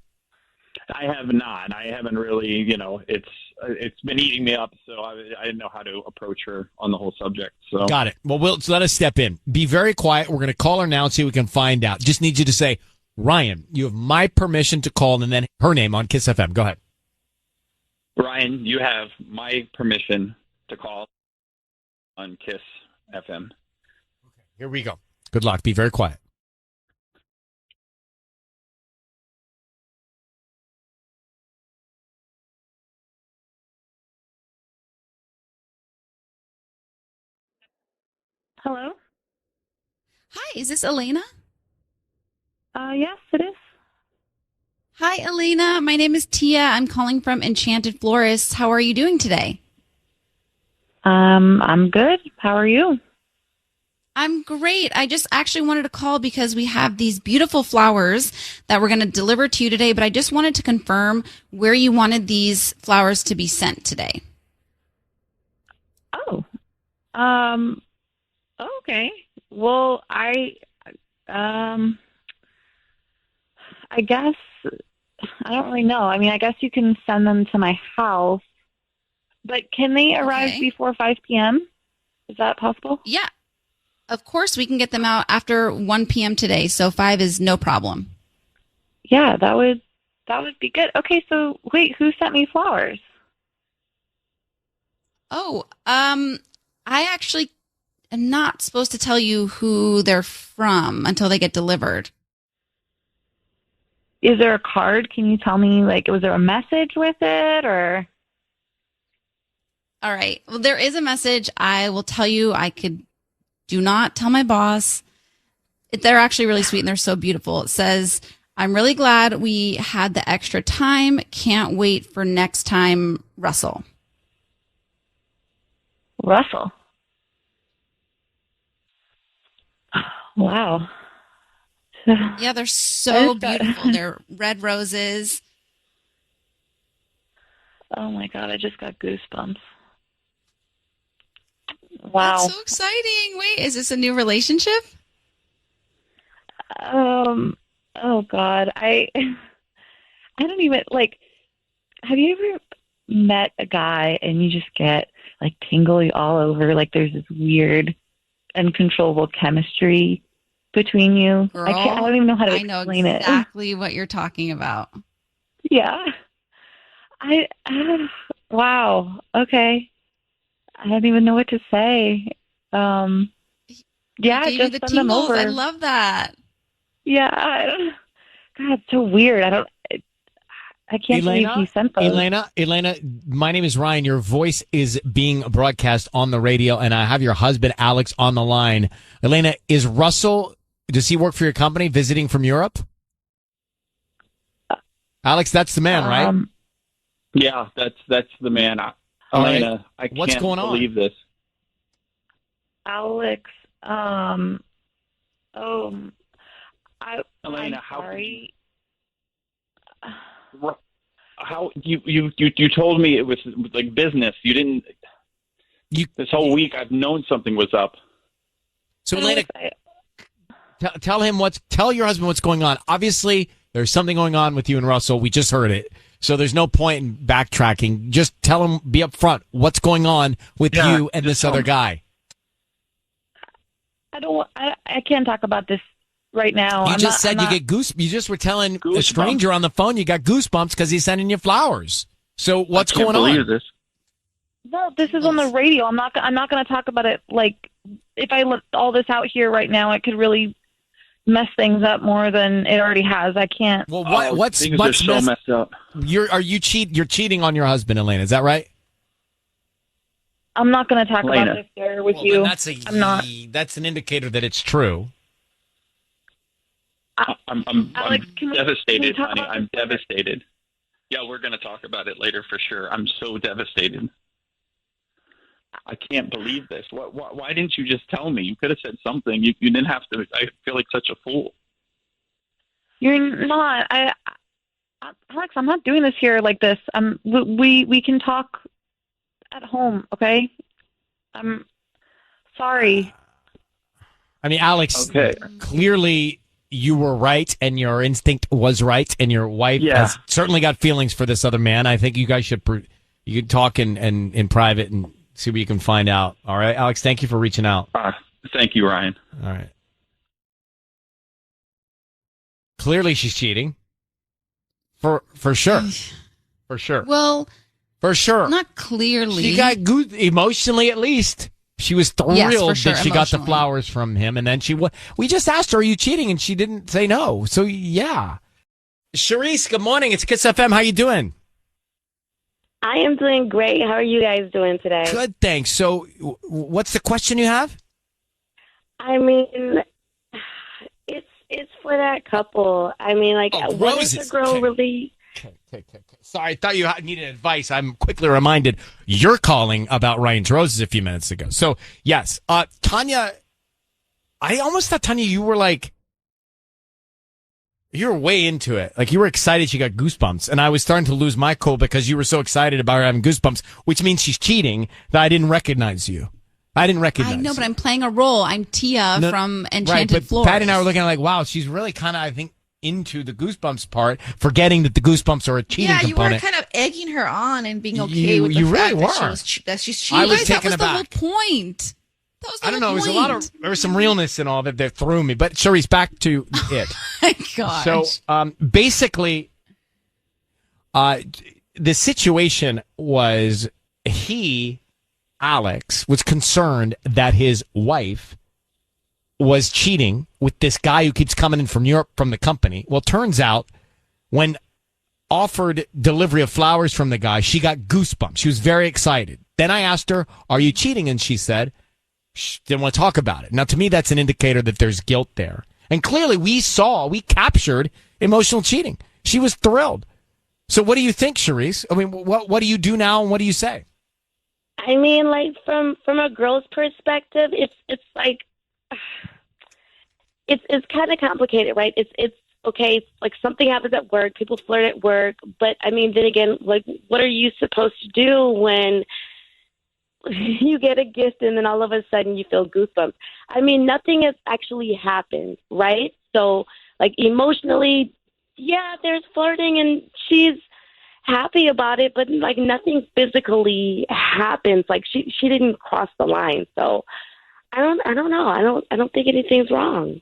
Q: I have not. I haven't really, it's been eating me up, so I didn't know how to approach her on the whole subject. So
A: got it. Well, so let us step in. Be very quiet. We're going to call her now and see what we can find out. Just need you to say, Ryan, you have my permission to call, and then her name on KIIS FM. Go ahead.
Q: Ryan, you have my permission to call on KIIS FM.
A: Okay, here we go. Good luck. Be very quiet.
R: Hello?
E: Hi, is this Elena?
R: Yes, it is.
E: Hi, Elena. My name is Tia. I'm calling from Enchanted Florists. How are you doing today?
R: I'm good. How are you?
E: I'm great. I just actually wanted to call because we have these beautiful flowers that we're going to deliver to you today, but I just wanted to confirm where you wanted these flowers to be sent today.
R: Oh. Okay. Well, I guess I don't really know. I mean, I guess you can send them to my house, but can they arrive before 5 p.m.? Is that possible?
E: Yeah. Of course, we can get them out after 1 p.m. today, so 5 is no problem.
R: Yeah, that would be good. Okay, so wait, who sent me flowers?
E: Oh, I actually am not supposed to tell you who they're from until they get delivered.
R: Is there a card? Can you tell me, like, was there a message with it, or?
E: All right. Well, there is a message. I will tell you, do not tell my boss. They're actually really sweet and they're so beautiful. It says, I'm really glad we had the extra time. Can't wait for next time, Russell.
R: Russell. Wow.
E: Yeah, they're so beautiful. They're red roses.
R: Oh my God, I just got goosebumps. Wow.
E: That's so exciting. Wait, is this a new relationship?
R: Oh God, I don't even, like, have you ever met a guy and you just get like tingly all over, like there's this weird uncontrollable chemistry between you?
E: Girl,
R: I don't even know how to explain it.
E: I know exactly what you're talking about.
R: Yeah. Wow. Okay. I don't even know what to say. Yeah,
E: Gave you
R: just
E: the
R: send them
E: tingles.
R: over.
E: I love that.
R: Yeah. God, it's so weird. I can't believe he sent those.
A: Elena, my name is Ryan. Your voice is being broadcast on the radio, and I have your husband, Alex, on the line. Elena, does he work for your company visiting from Europe? Alex, that's the man, right?
Q: Yeah, that's the man. Elena, I can't believe this.
R: Alex,
Q: Elena,
R: I'm
Q: how
R: sorry.
Q: How you told me it was like business. You didn't. This whole week I've known something was up.
A: So Elena, tell your husband what's going on. Obviously, there's something going on with you and Russell. We just heard it. So there's no point in backtracking. Just tell him, be upfront. What's going on with you and this other guy?
R: I can't talk about this right now.
A: You just were telling a stranger on the phone you got goosebumps because he's sending you flowers. So what's going on?
Q: This.
R: No, this is on the radio. I'm not going to talk about it. Like, if I let all this out here right now, it could really mess things up more than it already has. I can't.
A: Well, what's
Q: so messed up?
A: You're cheating on your husband, Elena. Is that right?
R: I'm not going to talk about this there with you. I'm not.
A: That's an indicator that it's true.
Q: I'm
R: Alex,
Q: devastated,
R: can we
Q: honey. I'm devastated. Yeah, we're going to talk about it later for sure. I'm so devastated. I can't believe this. Why didn't you just tell me? You could have said something. You didn't have to. I feel like such a fool.
R: You're not. Alex, I'm not doing this here like this. We can talk at home, okay? I'm sorry.
A: I mean, Alex, clearly you were right and your instinct was right, and your wife has certainly got feelings for this other man. I think you guys should talk in private and see what you can find out. All right, Alex, thank you for reaching out.
Q: Thank you, Ryan.
A: All right. Clearly she's cheating. For sure. For sure.
E: Well,
A: for sure.
E: Not clearly.
A: She got good emotionally, at least. She was thrilled
E: sure,
A: that she got the flowers from him, and then we just asked her, "Are you cheating?" and she didn't say no. So yeah. Charisse, good morning. It's KIIS-FM. How you doing?
S: I am doing great. How are you guys doing today?
A: Good, thanks. So, what's the question you have?
S: I mean, it's for that couple. I mean, like, what if the girl really?
A: Okay. Sorry, I thought you needed advice. I'm quickly reminded you're calling about Ryan's Roses a few minutes ago. So, yes. Tanya, I almost thought, Tanya, you were way into it. Like, you were excited she got goosebumps. And I was starting to lose my cool because you were so excited about her having goosebumps, which means she's cheating, that I didn't recognize you. I didn't recognize.
E: I know, but I'm playing a role. I'm Tia from Enchanted
A: but
E: Floors.
A: Patty and I were looking at like, wow, she's really kind of, I think, into the goosebumps part, forgetting that the goosebumps are a cheating
M: Yeah, you were
A: component.
M: kind of egging her on and being okay with the
A: you
M: fact
A: really
M: that,
A: were.
M: that she's cheating.
A: I was taken
E: that was
A: aback.
E: the whole point. That was the
A: I don't
E: whole
A: know.
E: point.
A: There was some realness in all of it that threw me. But Cherise, back to it.
E: My gosh.
A: So basically, the situation was Alex, was concerned that his wife was cheating with this guy who keeps coming in from Europe from the company. Well, turns out when offered delivery of flowers from the guy, she got goosebumps. She was very excited. Then I asked her, "Are you cheating?" And she said she didn't want to talk about it. Now, to me, that's an indicator that there's guilt there. And clearly we captured emotional cheating. She was thrilled. So what do you think, Cherise? I mean, what do you do now and what do you say?
S: I mean, like from a girl's perspective, it's like it's kind of complicated, right? It's okay. Like something happens at work, people flirt at work, but I mean, then again, like what are you supposed to do when you get a gift and then all of a sudden you feel goosebumps? I mean, nothing has actually happened, right? So, like emotionally, yeah, there's flirting and she's happy about it, but like nothing physically happens. Like she didn't cross the line. So I don't know. I don't think anything's wrong.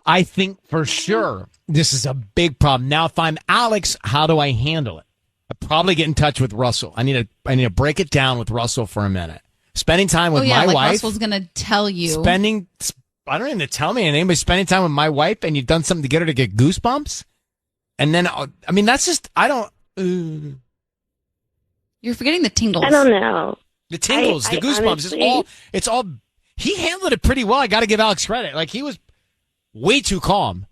A: I think for sure this is a big problem. Now, if I'm Alex, how do I handle it? I probably get in touch with Russell. I need to break it down with Russell for a minute. Spending time with my wife.
E: Russell's gonna tell you.
A: I don't even tell me anything, but spending time with my wife and you've done something to get her to get goosebumps. And then, I mean, that's just, I don't.
E: You're forgetting the tingles.
S: I don't know.
A: The tingles, the goosebumps,
S: honestly,
A: it's all, he handled it pretty well. I got to give Alex credit. Like, he was way too calm.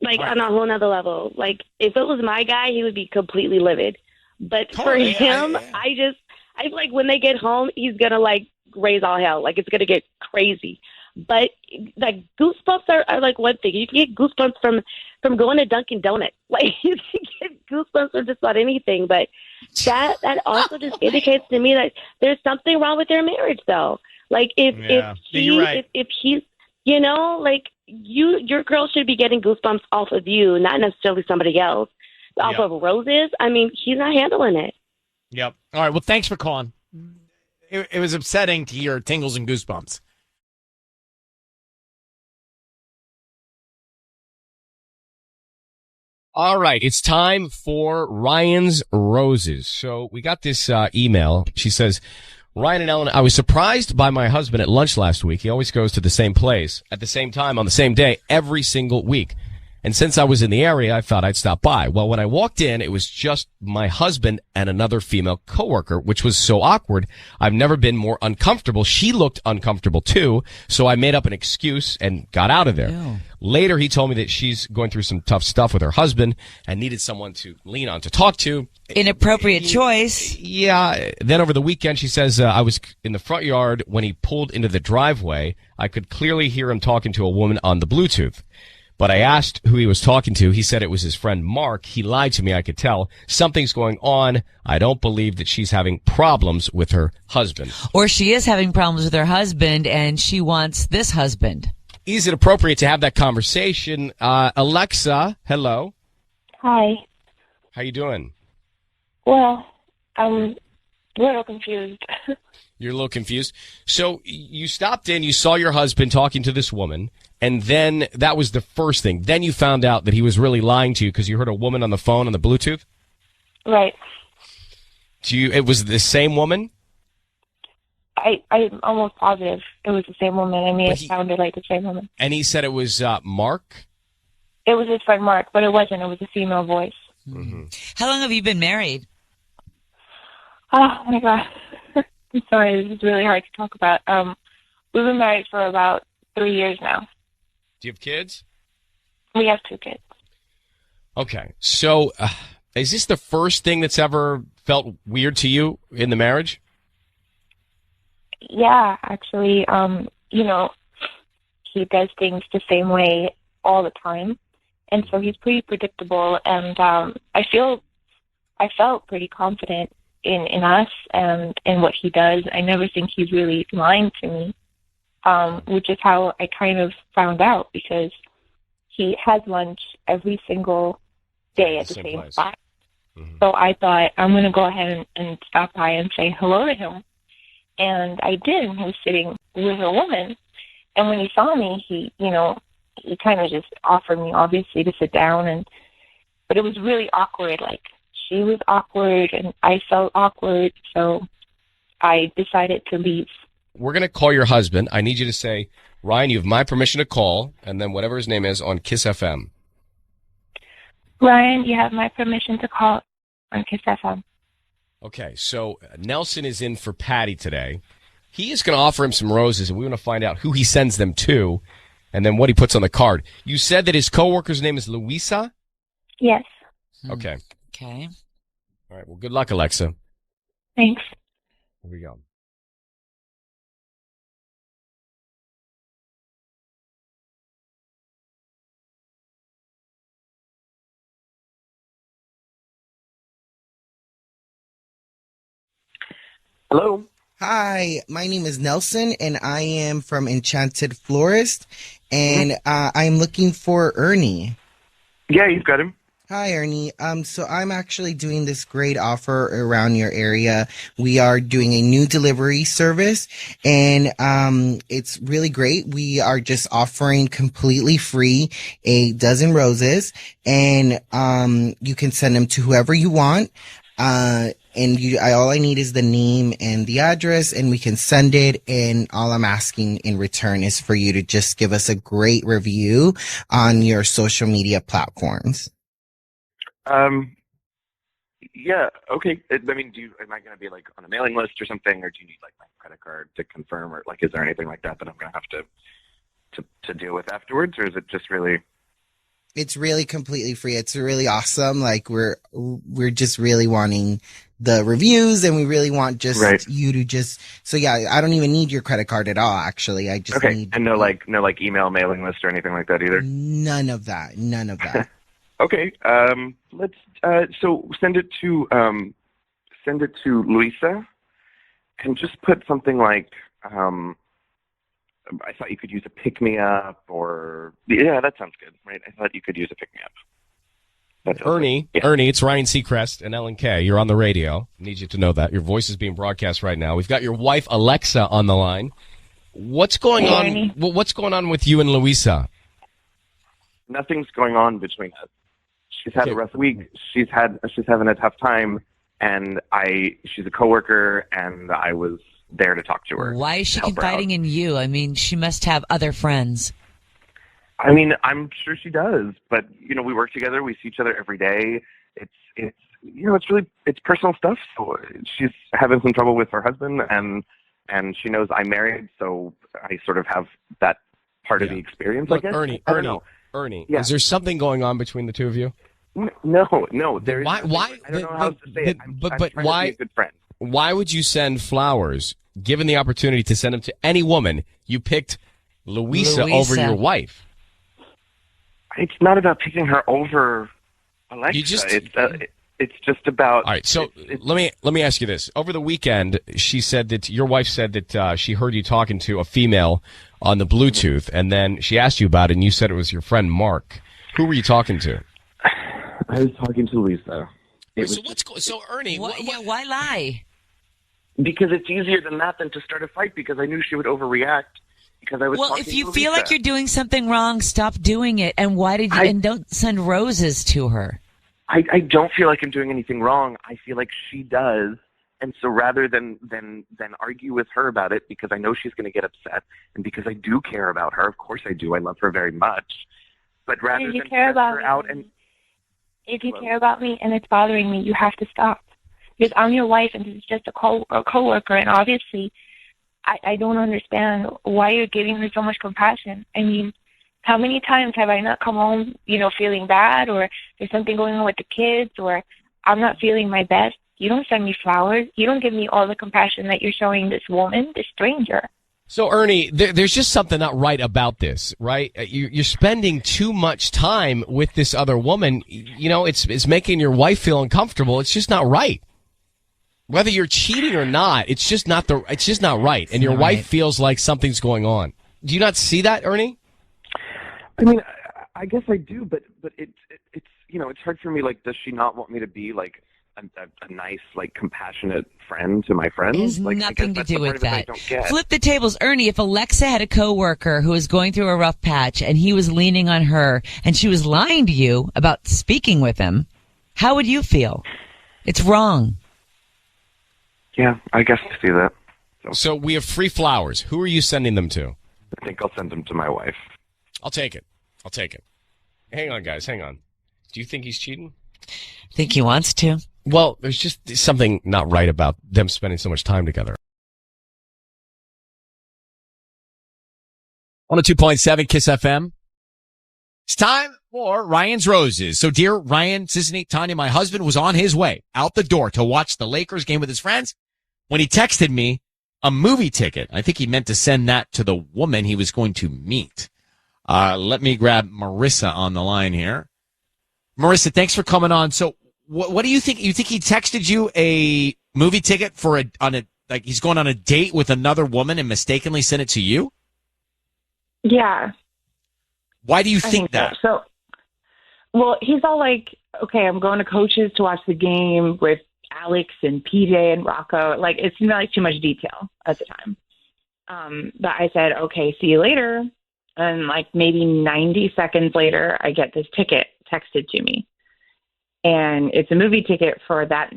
S: Like on a whole nother level. Like if it was my guy, he would be completely livid. But for him, I feel like when they get home, he's going to like raise all hell. Like it's going to get crazy. But like goosebumps are like one thing. You can get goosebumps from going to Dunkin' Donuts. Like you can get goosebumps from just about anything. But that also just indicates to me that there's something wrong with their marriage, though. Like if he's, you know, like your girl should be getting goosebumps off of you, not necessarily somebody else. Off of roses. I mean, he's not handling it.
A: Yep. All right. Well, thanks for calling. It was upsetting to hear tingles and goosebumps. All right, it's time for Ryan's Roses. So we got this email. She says, Ryan and Ellen, I was surprised by my husband at lunch last week. He always goes to the same place at the same time on the same day every single week. And since I was in the area, I thought I'd stop by. Well, when I walked in, it was just my husband and another female coworker, which was so awkward. I've never been more uncomfortable. She looked uncomfortable too, so I made up an excuse and got out of there. Ew. Later, he told me that she's going through some tough stuff with her husband and needed someone to lean on to talk to.
T: Inappropriate choice.
A: Yeah. Then over the weekend, she says, I was in the front yard when he pulled into the driveway. I could clearly hear him talking to a woman on the Bluetooth. But I asked who he was talking to. He said it was his friend Mark. He lied to me, I could tell. Something's going on. I don't believe that she's having problems with her husband.
T: Or she is having problems with her husband, and she wants this husband.
A: Is it appropriate to have that conversation? Alexa, hello.
O: Hi.
A: How you doing?
O: Well, I'm a little confused.
A: You're a little confused. So you stopped in, you saw your husband talking to this woman, and then that was the first thing. Then you found out that he was really lying to you because you heard a woman on the phone on the Bluetooth?
O: Right.
A: It was the same woman?
O: I'm almost positive it was the same woman. I mean, it sounded like the same woman.
A: And he said it was Mark?
O: It was his friend Mark, but it wasn't. It was a female voice.
A: Mm-hmm.
T: How long have you been married?
O: Oh, my God. I'm sorry. This is really hard to talk about. We've been married for about 3 years now.
A: Do you have kids?
O: We have 2 kids.
A: Okay. So is this the first thing that's ever felt weird to you in the marriage?
O: Yeah, actually, you know, he does things the same way all the time. And so he's pretty predictable. And I felt pretty confident in us and in what he does. I never think he's really lying to me, which is how I kind of found out, because he has lunch every single day at the same spot. So I thought, I'm going to go ahead and stop by and say hello to him. And I did. He was sitting with a woman. And when he saw me, he kind of just offered me, obviously, to sit down. But it was really awkward. Like, she was awkward and I felt awkward. So I decided to leave.
U: We're going to call your husband. I need you to say, Ryan, you have my permission to call, and then whatever his name is on KIIS-FM.
O: Ryan, you have my permission to call on KIIS-FM.
U: Okay, so Nelson is in for Patty today. He is going to offer him some roses, and we want to find out who he sends them to and then what he puts on the card. You said that his coworker's name is Luisa?
O: Yes.
U: Okay.
T: Okay.
U: All right, well, good luck, Alexa.
O: Thanks.
U: Here we go.
V: Hello.
W: Hi, my name is Nelson, and I am from Enchanted Florist, and I'm looking for Ernie.
V: Yeah, you've got him.
W: Hi, Ernie. So I'm actually doing this great offer around your area. We are doing a new delivery service, and it's really great. We are just offering completely free a dozen roses, and you can send them to whoever you want. All I need is the name and the address, and we can send it. And all I'm asking in return is for you to just give us a great review on your social media platforms.
V: Yeah, okay. I mean, am I going to be like on a mailing list or something, or do you need like my credit card to confirm, or like, is there anything like that I'm going to have to deal with afterwards, or is it just really?
W: It's really completely free. It's really awesome. Like we're just really wanting the reviews, and we really want just you to just. So yeah, I don't even need your credit card at all. Actually, I just need.
V: And no email mailing list or anything like that either.
W: None of that.
V: Okay. Let's. So send it to Luisa, and just put something like. I thought you could use a pick-me-up, or that sounds good, right? I thought you could use a pick-me-up.
U: Ernie, it's Ryan Seacrest and Ellen K. You're on the radio. I need you to know that your voice is being broadcast right now. We've got your wife Alexa on the line. What's going on?
O: Ernie.
U: What's going on with you and Luisa?
V: Nothing's going on between us. She's had a rough week. She's having a tough time, and she's a coworker, and I was there to talk to her.
T: Why is she confiding in you? I mean, she must have other friends.
V: I mean, I'm sure she does, but we work together. We see each other every day. It's personal stuff. So she's having some trouble with her husband, and she knows I'm married, so I sort of have that part of the experience.
U: Look,
V: I guess.
U: Ernie,
V: Yeah.
U: is there something going on between the two of you?
V: No. There's
U: why?
V: I don't know how to say it. I'm trying to
U: why?
V: be a good friend.
U: Why would you send flowers? Given the opportunity to send them to any woman, you picked Luisa over your wife.
V: It's not about picking her over Alexa. It's just about.
U: All right. So let me ask you this. Over the weekend, she said that your wife said that she heard you talking to a female on the Bluetooth, and then she asked you about it, and you said it was your friend Mark. Who were you talking to?
V: I was talking to Luisa.
U: So Ernie,
T: why lie?
V: Because it's easier than that than to start a fight, because I knew she would overreact because I was talking
T: if you
V: to
T: feel
V: Lisa.
T: like you're doing something wrong, stop doing it. And why did you? And don't send roses to her.
V: I don't feel like I'm doing anything wrong. I feel like she does, and so rather than argue with her about it, because I know she's going to get upset, and because I do care about her, of course I do. I love her very much, but rather
O: If you
V: than
O: care
V: stress
O: about
V: her
O: me,
V: out and
O: if you care about me and it's bothering me, you have to stop. Because I'm your wife, and this is just a coworker, and obviously, I don't understand why you're giving her so much compassion. I mean, how many times have I not come home, feeling bad, or there's something going on with the kids, or I'm not feeling my best? You don't send me flowers. You don't give me all the compassion that you're showing this woman, this stranger.
U: So, Ernie, there's just something not right about this, right? You're spending too much time with this other woman. It's making your wife feel uncomfortable. It's just not right. Whether you're cheating or not, it's just not right. And your wife feels like something's going on. Do you not see that, Ernie?
V: I mean, I guess I do, but it's it's hard for me. Like, does she not want me to be like a nice, like, compassionate friend to my friends?
T: It has
V: Like, I guess
T: nothing to
V: that's
T: do
V: the part
T: with
V: of it I
T: that.
V: don't get.
T: Flip the tables. Ernie, if Alexa had a coworker who was going through a rough patch and he was leaning on her and she was lying to you about speaking with him, how would you feel? It's wrong.
V: Yeah, I guess I see that.
U: So we have free flowers. Who are you sending them to?
V: I think I'll send them to my wife.
U: I'll take it. Hang on, guys. Hang on. Do you think he's cheating?
T: I think he wants to.
U: Well, there's just something not right about them spending so much time together. 102.7 KIIS-FM. It's time for Ryan's Roses. So, dear Ryan, Sissany, Tanya, my husband was on his way out the door to watch the Lakers game with his friends when he texted me a movie ticket. I think he meant to send that to the woman he was going to meet. Let me grab Marissa on the line here. Marissa, thanks for coming on. So, what do you think? You think he texted you a movie ticket for like he's going on a date with another woman and mistakenly sent it to you?
R: Yeah.
U: Why do you think that?
R: So, well, he's all like, okay, I'm going to Coach's to watch the game with Alex and PJ and Rocco. Like, it seemed like too much detail at the time. But I said, okay, see you later. And like maybe 90 seconds later, I get this ticket texted to me. And it's a movie ticket for that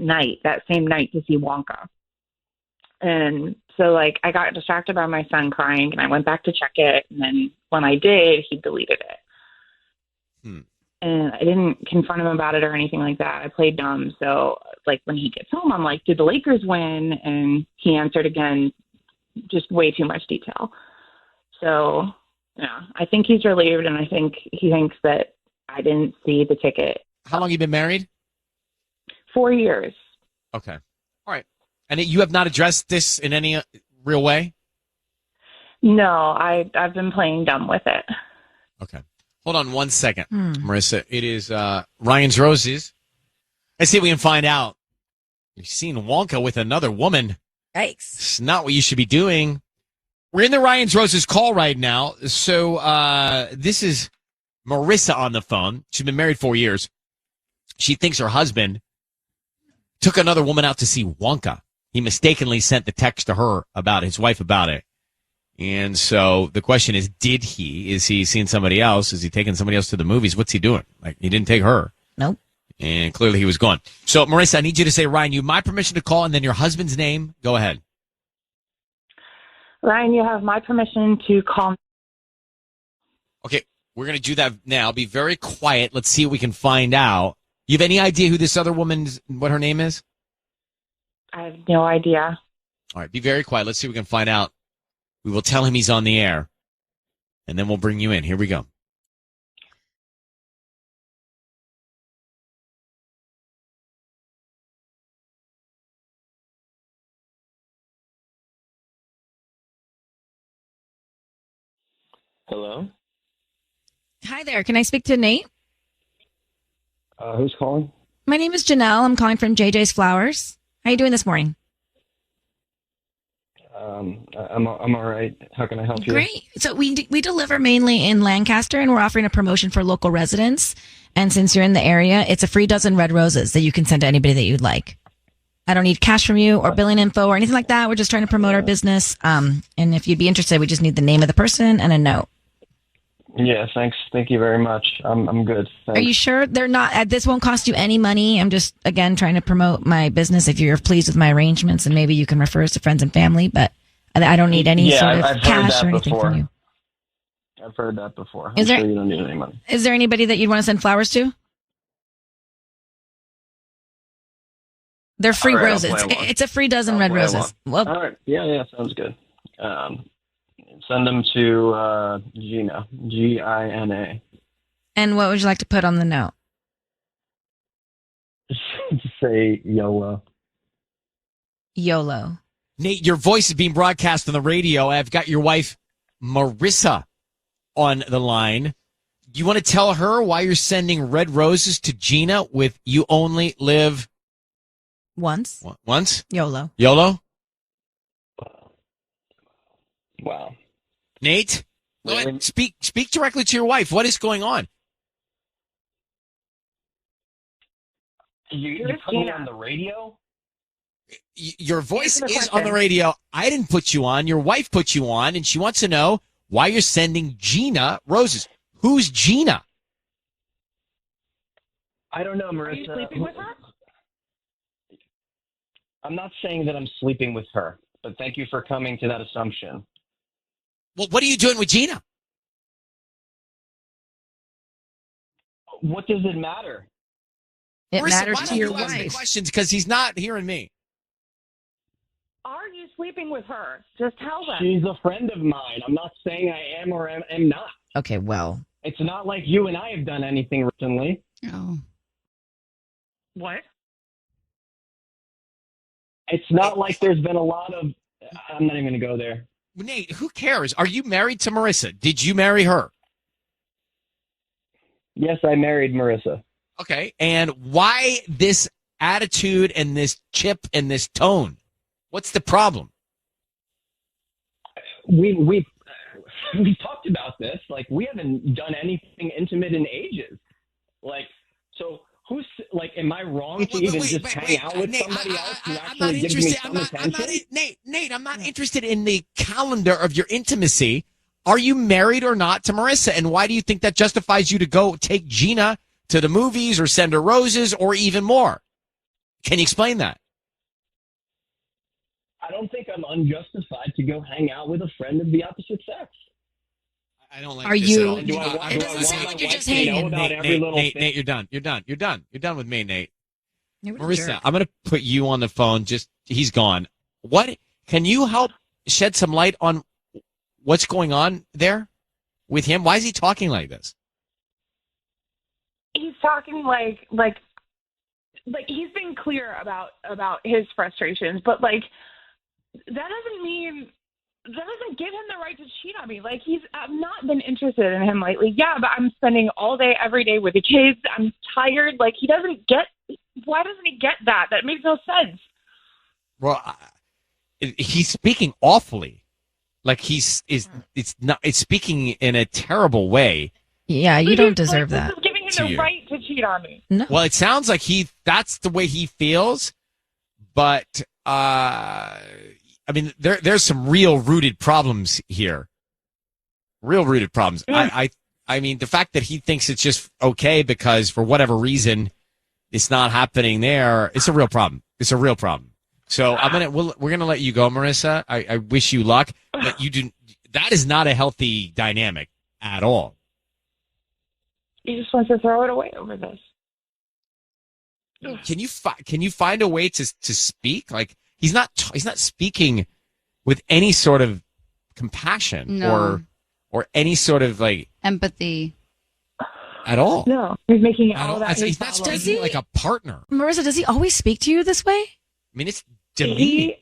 R: same night to see Wonka. And so, like, I got distracted by my son crying, and I went back to check it. And then when I did, he deleted it. And I didn't confront him about it or anything like that. I played dumb. So, like, when he gets home, I'm like, did the Lakers win? And he answered again, just way too much detail. So, yeah, I think he's relieved, and I think he thinks that I didn't see the ticket.
A: How long have you been married?
R: 4 years.
A: Okay. All right. And you have not addressed this in any real way?
R: No, I've been playing dumb with it.
A: Okay. Hold on one second, Marissa. It is Ryan's Roses. Let's see if we can find out. You've seen Wonka with another woman.
B: Yikes.
A: It's not what you should be doing. We're in the Ryan's Roses call right now. So this is Marissa on the phone. She's been married 4 years. She thinks her husband took another woman out to see Wonka. He mistakenly sent the text to her about his wife about it. And so the question is, did he? Is he seeing somebody else? Is he taking somebody else to the movies? What's he doing? Like, he didn't take her.
B: Nope.
A: And clearly he was gone. So, Marissa, I need you to say, Ryan, you have my permission to call, and then your husband's name. Go ahead.
R: Ryan, you have my permission to call.
A: Okay, we're going to do that now. Be very quiet. Let's see what we can find out. You have any idea who this other woman's, what her name is?
R: I have no idea.
A: All right, be very quiet. Let's see what we can find out. We will tell him he's on the air, and then we'll bring you in. Here we go.
G: Hello?
B: Hi there. Can I speak to Nate?
G: Who's calling?
B: My name is Janelle. I'm calling from JJ's Flowers. How are you doing this morning?
G: I'm all right. How can I help you?
B: Great. So we deliver mainly in Lancaster, and we're offering a promotion for local residents. And since you're in the area, it's a free dozen red roses that you can send to anybody that you'd like. I don't need cash from you or billing info or anything like that. We're just trying to promote our business. And if you'd be interested, we just need the name of the person and a note.
G: Yeah, thanks. Thank you very much. I'm good. Thanks.
B: Are you sure they're not? This won't cost you any money. I'm just, again, trying to promote my business. If you're pleased with my arrangements, and maybe you can refer us to friends and family, but I don't need any sort of cash or anything from you.
G: I've heard that before.
B: I'm
G: sure you don't need any money.
B: Is there anybody that you'd want to send flowers to? They're free roses. It's a free dozen red roses.
G: Well, all right. Yeah, sounds good. Send them to Gina, Gina.
B: And what would you like to put on the note?
G: Say YOLO.
B: YOLO.
A: Nate, your voice is being broadcast on the radio. I've got your wife, Marissa, on the line. Do you want to tell her why you're sending red roses to Gina with "You Only Live"?
B: Once.
A: Once?
B: YOLO.
A: YOLO?
G: Wow.
A: Nate? Go ahead. Speak directly to your wife. What is going on?
G: You put me on the radio?
A: Your voice is on the radio. I didn't put you on. Your wife put you on, and she wants to know why you're sending Gina roses. Who's Gina?
G: I don't know, Marissa.
R: Are you sleeping with her?
G: I'm not saying that I'm sleeping with her, but thank you for coming to that assumption.
A: Well, what are you doing with Gina?
G: What does it matter?
B: It
A: Marissa,
B: matters
A: why
B: to
A: don't
B: your
A: you ask the
B: wife.
A: questions because he's not hearing me.
R: Are you sleeping with her? Just tell them.
G: She's a friend of mine. I'm not saying I am or am not.
B: Okay, well.
G: It's not like you and I have done anything recently.
E: Oh.
R: What?
G: It's not like there's been a lot of... I'm not even going to go there.
A: Nate, who cares? Are you married to Marissa? Did you marry her?
G: Yes, I married Marissa.
A: Okay, and why this attitude and this chip and this tone? What's the problem?
G: We've talked about this. Like, we haven't done anything intimate in ages. Like, so who's like? Am I wrong to even just hang out with somebody else who actually gives me some attention?
A: Nate, I'm not interested in the calendar of your intimacy. Are you married or not to Marissa? And why do you think that justifies you to go take Gina to the movies or send her roses or even more? Can you explain that?
G: I don't think I'm unjustified to go hang out with a friend of the opposite sex.
A: I don't like
B: Are
A: this
B: you?
A: at all.
B: It doesn't sound like you're just
G: know
B: hating.
G: about every little
A: Nate,
G: thing?
A: Nate, you're done. You're done with me, Nate.
B: You're a
A: Marissa,
B: jerk.
A: I'm going to put you on the phone. He's gone. What? Can you help shed some light on what's going on there with him? Why is he talking like this?
R: He's talking like he's been clear about his frustrations, but like that doesn't give him the right to cheat on me. Like I've not been interested in him lately. Yeah, but I'm spending all day, every day with the kids. I'm tired. Like why doesn't he get that? That makes no sense.
A: Well, he's speaking awfully. Like it's speaking in a terrible way.
B: Yeah, you don't deserve
R: This
B: that.
R: is giving him
A: To
R: the
A: you.
R: right to cheat on me.
B: No.
A: Well, it sounds like that's the way he feels, but I mean, there's some real rooted problems here. Real rooted problems. I mean, the fact that he thinks it's just okay because for whatever reason it's not happening there, it's a real problem. It's a real problem. So we're gonna let you go, Marissa. I wish you luck, but that is not a healthy dynamic at all.
R: He just wants to throw it away over this.
A: Can you find a way to speak? Like he's not speaking with any sort of compassion
E: No.
A: or any sort of like
E: Empathy.
A: at all.
R: No, he's making
A: At
R: all
A: all.
R: that.
A: He's not speaking like a partner.
B: Marissa, does he always speak to you this way?
A: I mean, it's demeaning.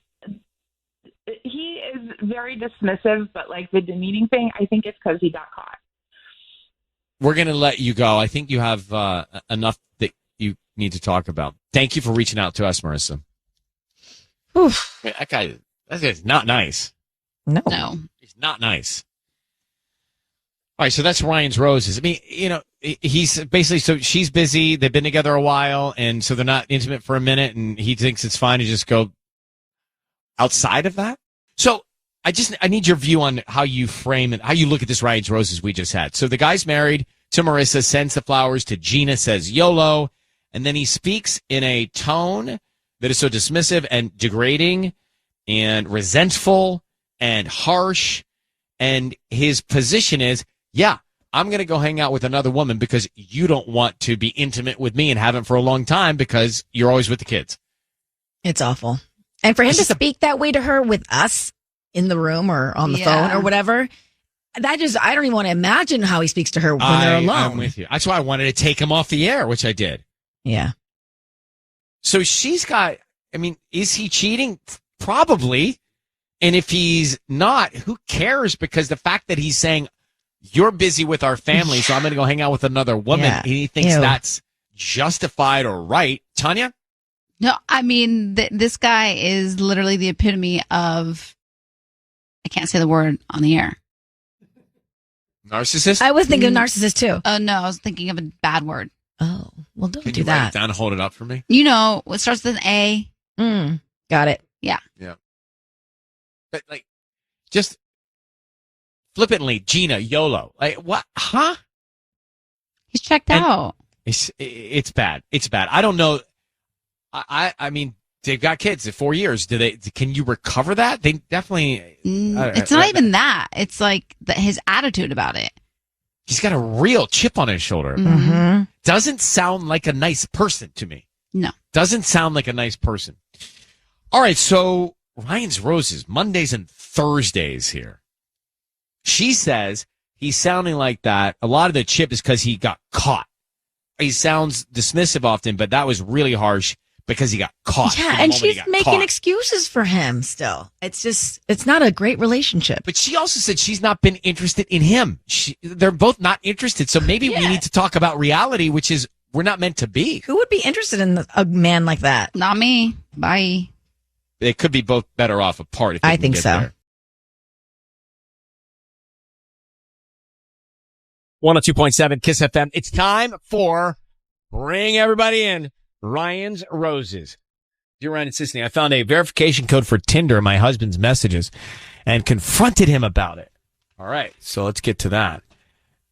R: He is very dismissive, but like the demeaning thing, I think it's because he got caught.
A: We're going to let you go. I think you have enough that you need to talk about. Thank you for reaching out to us, Marissa.
B: Oof.
A: That guy's not nice.
B: No.
A: He's not nice. All right, so that's Ryan's roses. I mean, he's basically, so she's busy. They've been together a while, and so they're not intimate for a minute, and he thinks it's fine to just go outside of that. So I need your view on how you frame it, how you look at this Ryan's roses we just had. So the guy's married to Marissa, sends the flowers to Gina, says YOLO, and then he speaks in a tone that is so dismissive and degrading and resentful and harsh. And his position is, yeah, I'm going to go hang out with another woman because you don't want to be intimate with me and haven't for a long time because you're always with the kids.
B: It's awful. And for him to speak that way to her with us in the room or on the phone or whatever, I don't even want to imagine how he speaks to her when they're alone.
A: I'm with you. That's why I wanted to take him off the air, which I did.
B: Yeah.
A: So she's got, I mean, is he cheating? Probably. And if he's not, who cares? Because the fact that he's saying, you're busy with our family, so I'm going to go hang out with another woman.
B: Yeah.
A: And he thinks
B: Ew.
A: that's justified or right. Tanya?
E: No, I mean, this guy is literally the epitome of, I can't say the word on the air.
A: Narcissist?
B: I was thinking of narcissist too.
E: Oh, no, I was thinking of a bad word.
B: Oh, well, don't
A: Can
B: do
A: you write it
B: that.
A: down and hold it up for me?
E: You know, it starts with an A.
B: Got it.
E: Yeah.
A: Yeah. But like, just flippantly, Gina, YOLO. Like, what? Huh?
E: He's checked out.
A: It's bad. It's bad. I don't know. I mean, they've got kids at 4 years. Can you recover that? They definitely.
E: It's not even that. It's like his attitude about it.
A: He's got a real chip on his shoulder.
B: Mm-hmm.
A: Doesn't sound like a nice person to me.
E: No.
A: Doesn't sound like a nice person. All right, so Ryan's Roses, Mondays and Thursdays here. She says he's sounding like that. A lot of the chip is because he got caught. He sounds dismissive often, but that was really harsh because he got caught.
B: Yeah, and she's making excuses for him still. It's not a great relationship.
A: But she also said she's not been interested in him. They're both not interested. So maybe we need to talk about reality, which is we're not meant to be.
B: Who would be interested in a man like that?
E: Not me. Bye.
A: They could be both better off apart. If they
B: I
A: can
B: think
A: get
B: so.
A: there. 102.7 KIIS FM. It's time for Bring Everybody In. Ryan's Roses. Dear Ryan and Sisney, I found a verification code for Tinder in my husband's messages and confronted him about it. All right, so let's get to that.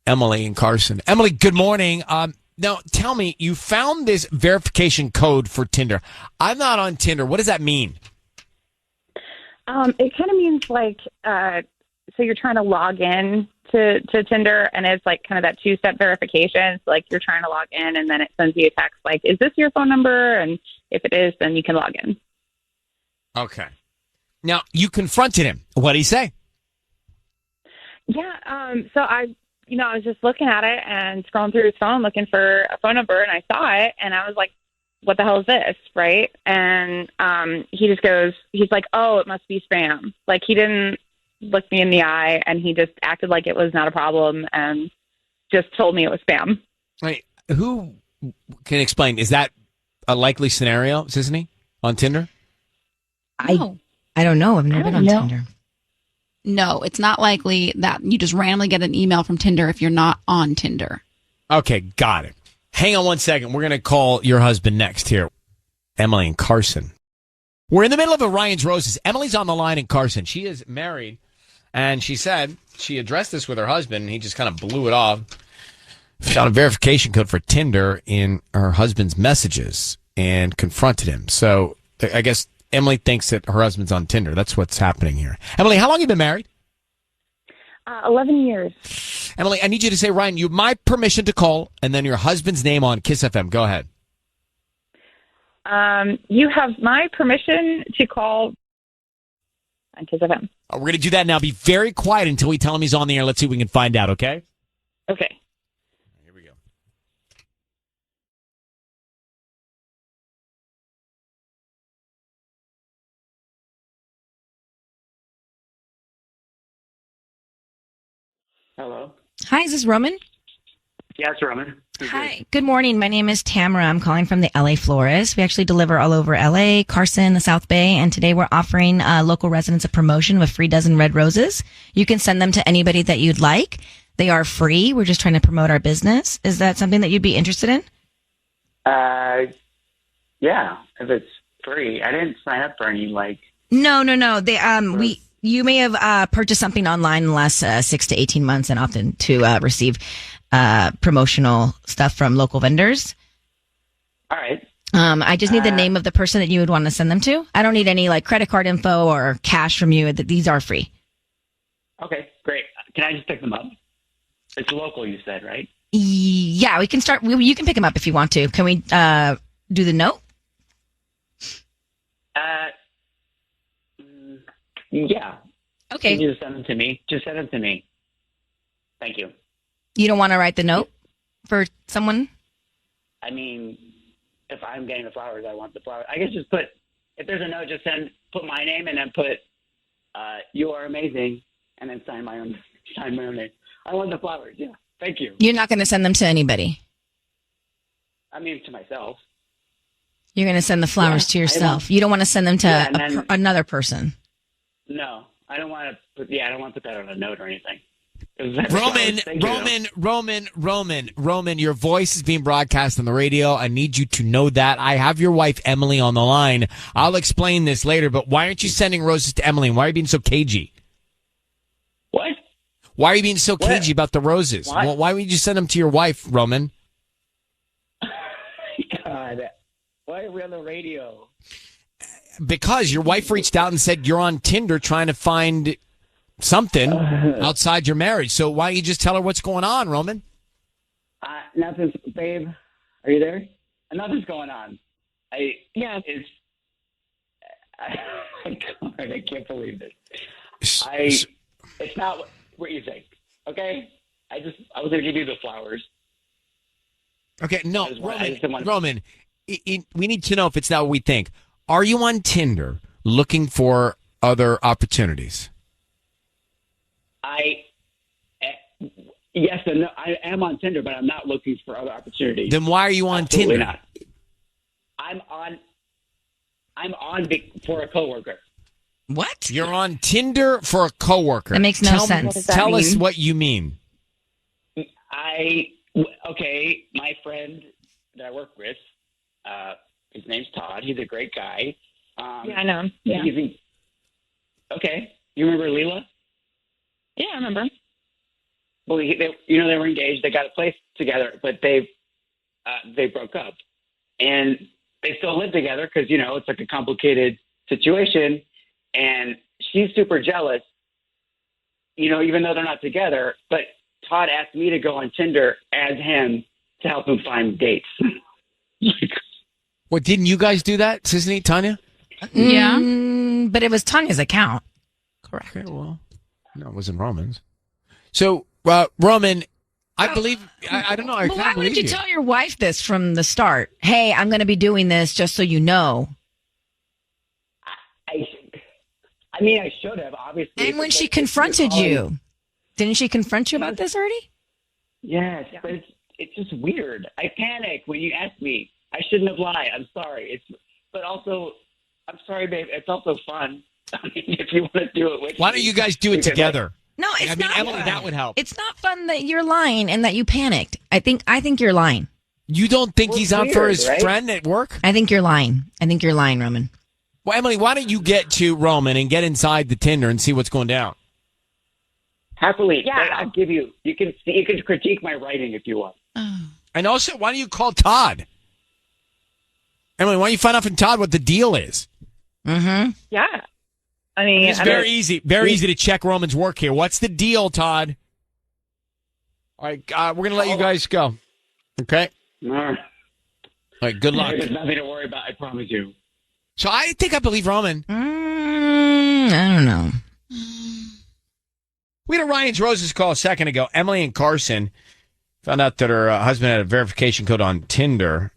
A: Emily and Carson. Emily, good morning. Now, tell me, you found this verification code for Tinder. I'm not on Tinder. What does that mean?
R: It kind of means like, so you're trying to log in to Tinder, and it's like kind of that two-step verification. So like you're trying to log in, and then it sends you a text like, "Is this your phone number?" And if it is, then you can log in.
A: Okay. Now you confronted him. What did he say?
R: Yeah. So I was just looking at it and scrolling through his phone looking for a phone number, and I saw it, and I was like, "What the hell is this?" Right? And he just goes, he's like, "Oh, it must be spam." Like he didn't look me in the eye, and he just acted like it was not a problem and just told me it was spam.
A: Right. Who can explain? Is that a likely scenario, Sisney, on Tinder?
B: I don't know. I've never been on Tinder.
E: No, it's not likely that you just randomly get an email from Tinder if you're not on Tinder.
A: Okay, got it. Hang on one second. We're going to call your husband next here. Emily and Carson. We're in the middle of a Ryan's Roses. Emily's on the line in Carson. She is married, and she said she addressed this with her husband, and he just kind of blew it off. Found a verification code for Tinder in her husband's messages and confronted him. So I guess Emily thinks that her husband's on Tinder. That's what's happening here. Emily, how long have you been married?
R: 11 years.
A: Emily, I need you to say, Ryan, you have my permission to call, and then your husband's name on KIIS FM. Go ahead.
R: You have my permission to call on KIIS FM.
A: We're going to do that now. Be very quiet until we tell him he's on the air. Let's see if we can find out, okay?
R: Okay.
A: Here we go.
P: Hello.
B: Hi, is this Roman?
P: Yes, Roman.
B: Hi. Good morning. My name is Tamara. I'm calling from the LA Florist. We actually deliver all over LA, Carson, the South Bay, and today we're offering local residents a promotion of a free dozen red roses. You can send them to anybody that you'd like. They are free. We're just trying to promote our business. Is that something that you'd be interested in?
P: Yeah, if it's free. I didn't sign up for any,
B: No. They you may have purchased something online in the last 6 to 18 months and opted to receive promotional stuff from local vendors.
P: All right.
B: I just need the name of the person that you would want to send them to. I don't need any credit card info or cash from you. These are free.
P: Okay, great. Can I just pick them up? It's local, you said, right?
B: Yeah, we can start. You can pick them up if you want to. Can we do the note?
P: Yeah.
B: Okay.
P: Can you just send them to me? Just send them to me. Thank you.
B: You don't want to write the note for someone?
P: I mean, if I'm getting the flowers, I want the flowers. I guess just if there's a note, just put my name and then put, "You are amazing," and then sign my own name. I want the flowers. Yeah. Thank you.
B: You're not going to send them to anybody?
P: I mean, to myself.
B: You're going to send the flowers to yourself. You don't want to send them to another person.
P: No, I don't want to. I don't want to put that on a note or anything.
A: Roman, your voice is being broadcast on the radio. I need you to know that. I have your wife, Emily, on the line. I'll explain this later, but why aren't you sending roses to Emily? Why are you being so cagey?
P: What?
A: Why are you being so cagey about the roses?
P: What?
A: Why would you send them to your wife, Roman?
P: God, why are we on the radio?
A: Because your wife reached out and said you're on Tinder trying to find something outside your marriage. So why don't you just tell her what's going on, Roman?
P: Nothing's, babe. Are you there? Nothing's going on. God, I can't believe this. It's not what you think. Okay, I was gonna give you the flowers.
A: Okay, no, Roman. We need to know if it's not what we think. Are you on Tinder looking for other opportunities?
P: Yes and no. I am on Tinder, but I'm not looking for other opportunities.
A: Then why are you on Tinder?
P: Not. I'm on for a coworker.
B: What?
A: You're on Tinder for a coworker.
B: That makes no sense.
A: Tell us what you mean.
P: Okay, my friend that I work with, his name's Todd. He's a great guy.
C: Yeah, I know him. Yeah.
P: Okay. You remember Leela?
C: Yeah, I remember.
P: Well, they were engaged. They got a place together, but they broke up, and they still live together because it's like a complicated situation. And she's super jealous, even though they're not together. But Todd asked me to go on Tinder as him to help him find dates.
A: What, didn't you guys do that, Sisney, Tanya?
B: Yeah, but it was Tanya's account.
A: Correct. Okay, well, no, it wasn't Roman's. So, Roman, I believe, I don't know. I
B: why would you tell your wife this from the start? Hey, I'm going to be doing this just so you know.
P: I should have, obviously.
B: And when she confronted you, didn't she confront you about this already?
P: Yes, but it's just weird. I panic when you ask me. I shouldn't have lied. I'm sorry. But also, I'm sorry, babe. It's also fun. If you want to do it with
A: Why don't you guys do it together?
B: No, it's not.
A: Emily, that would help.
B: It's not fun that you're lying and that you panicked. I think you're lying.
A: You don't think he's out for his friend at work?
B: I think you're lying. Roman.
A: Well, Emily, why don't you get to Roman and get inside the Tinder and see what's going down?
P: Happily. Yeah. I'll give you. You can critique my writing if you want.
A: And also, why don't you call Todd? Emily, why don't you find out from Todd what the deal is?
B: Mm-hmm.
C: Yeah.
A: It's very easy to check Roman's work here. What's the deal, Todd? All right, we're going to let you guys go. Okay? All right, good luck.
P: There's nothing to worry about, I promise you.
A: So I think I believe Roman.
B: I don't know.
A: We had a Ryan's Roses call a second ago. Emily and Carson found out that her husband had a verification code on Tinder.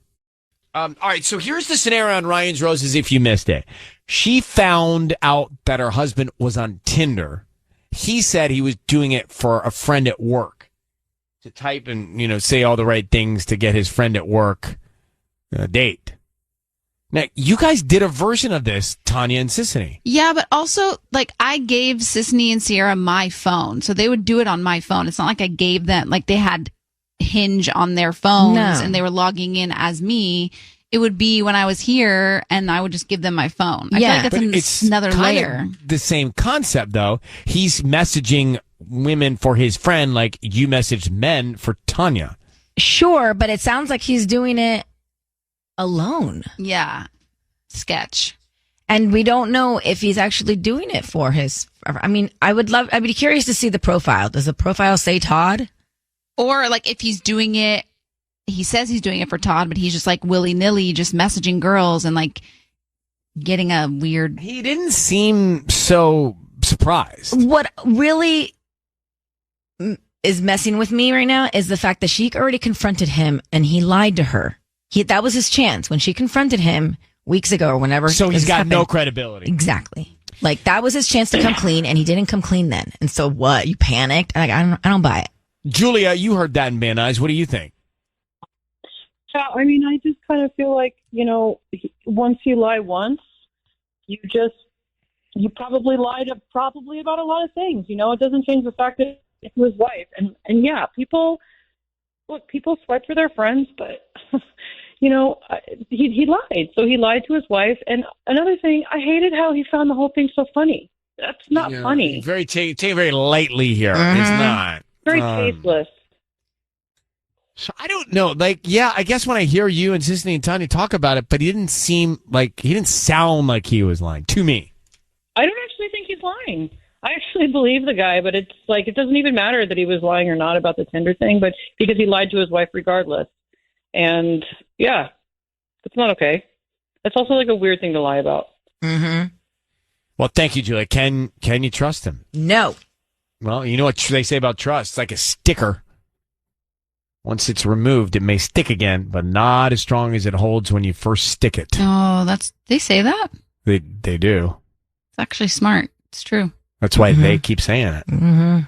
A: All right, so here's the scenario on Ryan's Roses if you missed it. She found out that her husband was on Tinder. He said he was doing it for a friend at work to type and, say all the right things to get his friend at work a date. Now, you guys did a version of this, Tanya and Sisney.
E: Yeah, but also, I gave Sisney and Sierra my phone, so they would do it on my phone. It's not like I gave them, they had Hinge on their phones and they were logging in as me. It would be when I was here and I would just give them my phone. I feel like that's another layer.
A: The same concept, though. He's messaging women for his friend like you messaged men for Tanya.
B: Sure, but it sounds like he's doing it alone.
E: Yeah. Sketch.
B: And we don't know if he's actually doing it for his. I'd be curious to see the profile. Does the profile say Todd?
E: Or if he's doing it, he says he's doing it for Todd, but he's just willy-nilly just messaging girls and getting a weird.
A: He didn't seem so surprised.
B: What really is messing with me right now is the fact that she already confronted him and he lied to her. That was his chance when she confronted him weeks ago or whenever.
A: So he's got no credibility.
B: Exactly. That was his chance to come clean, and he didn't come clean then. And so what? You panicked? I don't buy it.
A: Julia, you heard that in Van Nuys. What do you think?
H: Yeah, I mean, I just kind of feel like, once you lie once, you probably lied probably about a lot of things. It doesn't change the fact that it's his wife. And yeah, people swipe for their friends, but, he lied. So he lied to his wife. And another thing, I hated how he found the whole thing so funny. That's not funny.
A: Take it very lightly here. It's not.
H: Very tasteless.
A: So I don't know. I guess when I hear you and Sisney and Tanya talk about it, but he didn't sound like he was lying to me.
H: I don't actually think he's lying. I actually believe the guy, but it's like, it doesn't even matter that he was lying or not about the Tinder thing, but because he lied to his wife regardless. And yeah, it's not okay. It's also like a weird thing to lie about.
B: Mm-hmm.
A: Well, thank you, Julia. Can you trust him?
B: No.
A: Well, you know what they say about trust? It's like a sticker. Once it's removed, it may stick again, but not as strong as it holds when you first stick it.
E: Oh, they say that?
A: They do.
E: It's actually smart. It's true.
A: That's why they keep saying it.
B: Mm-hmm.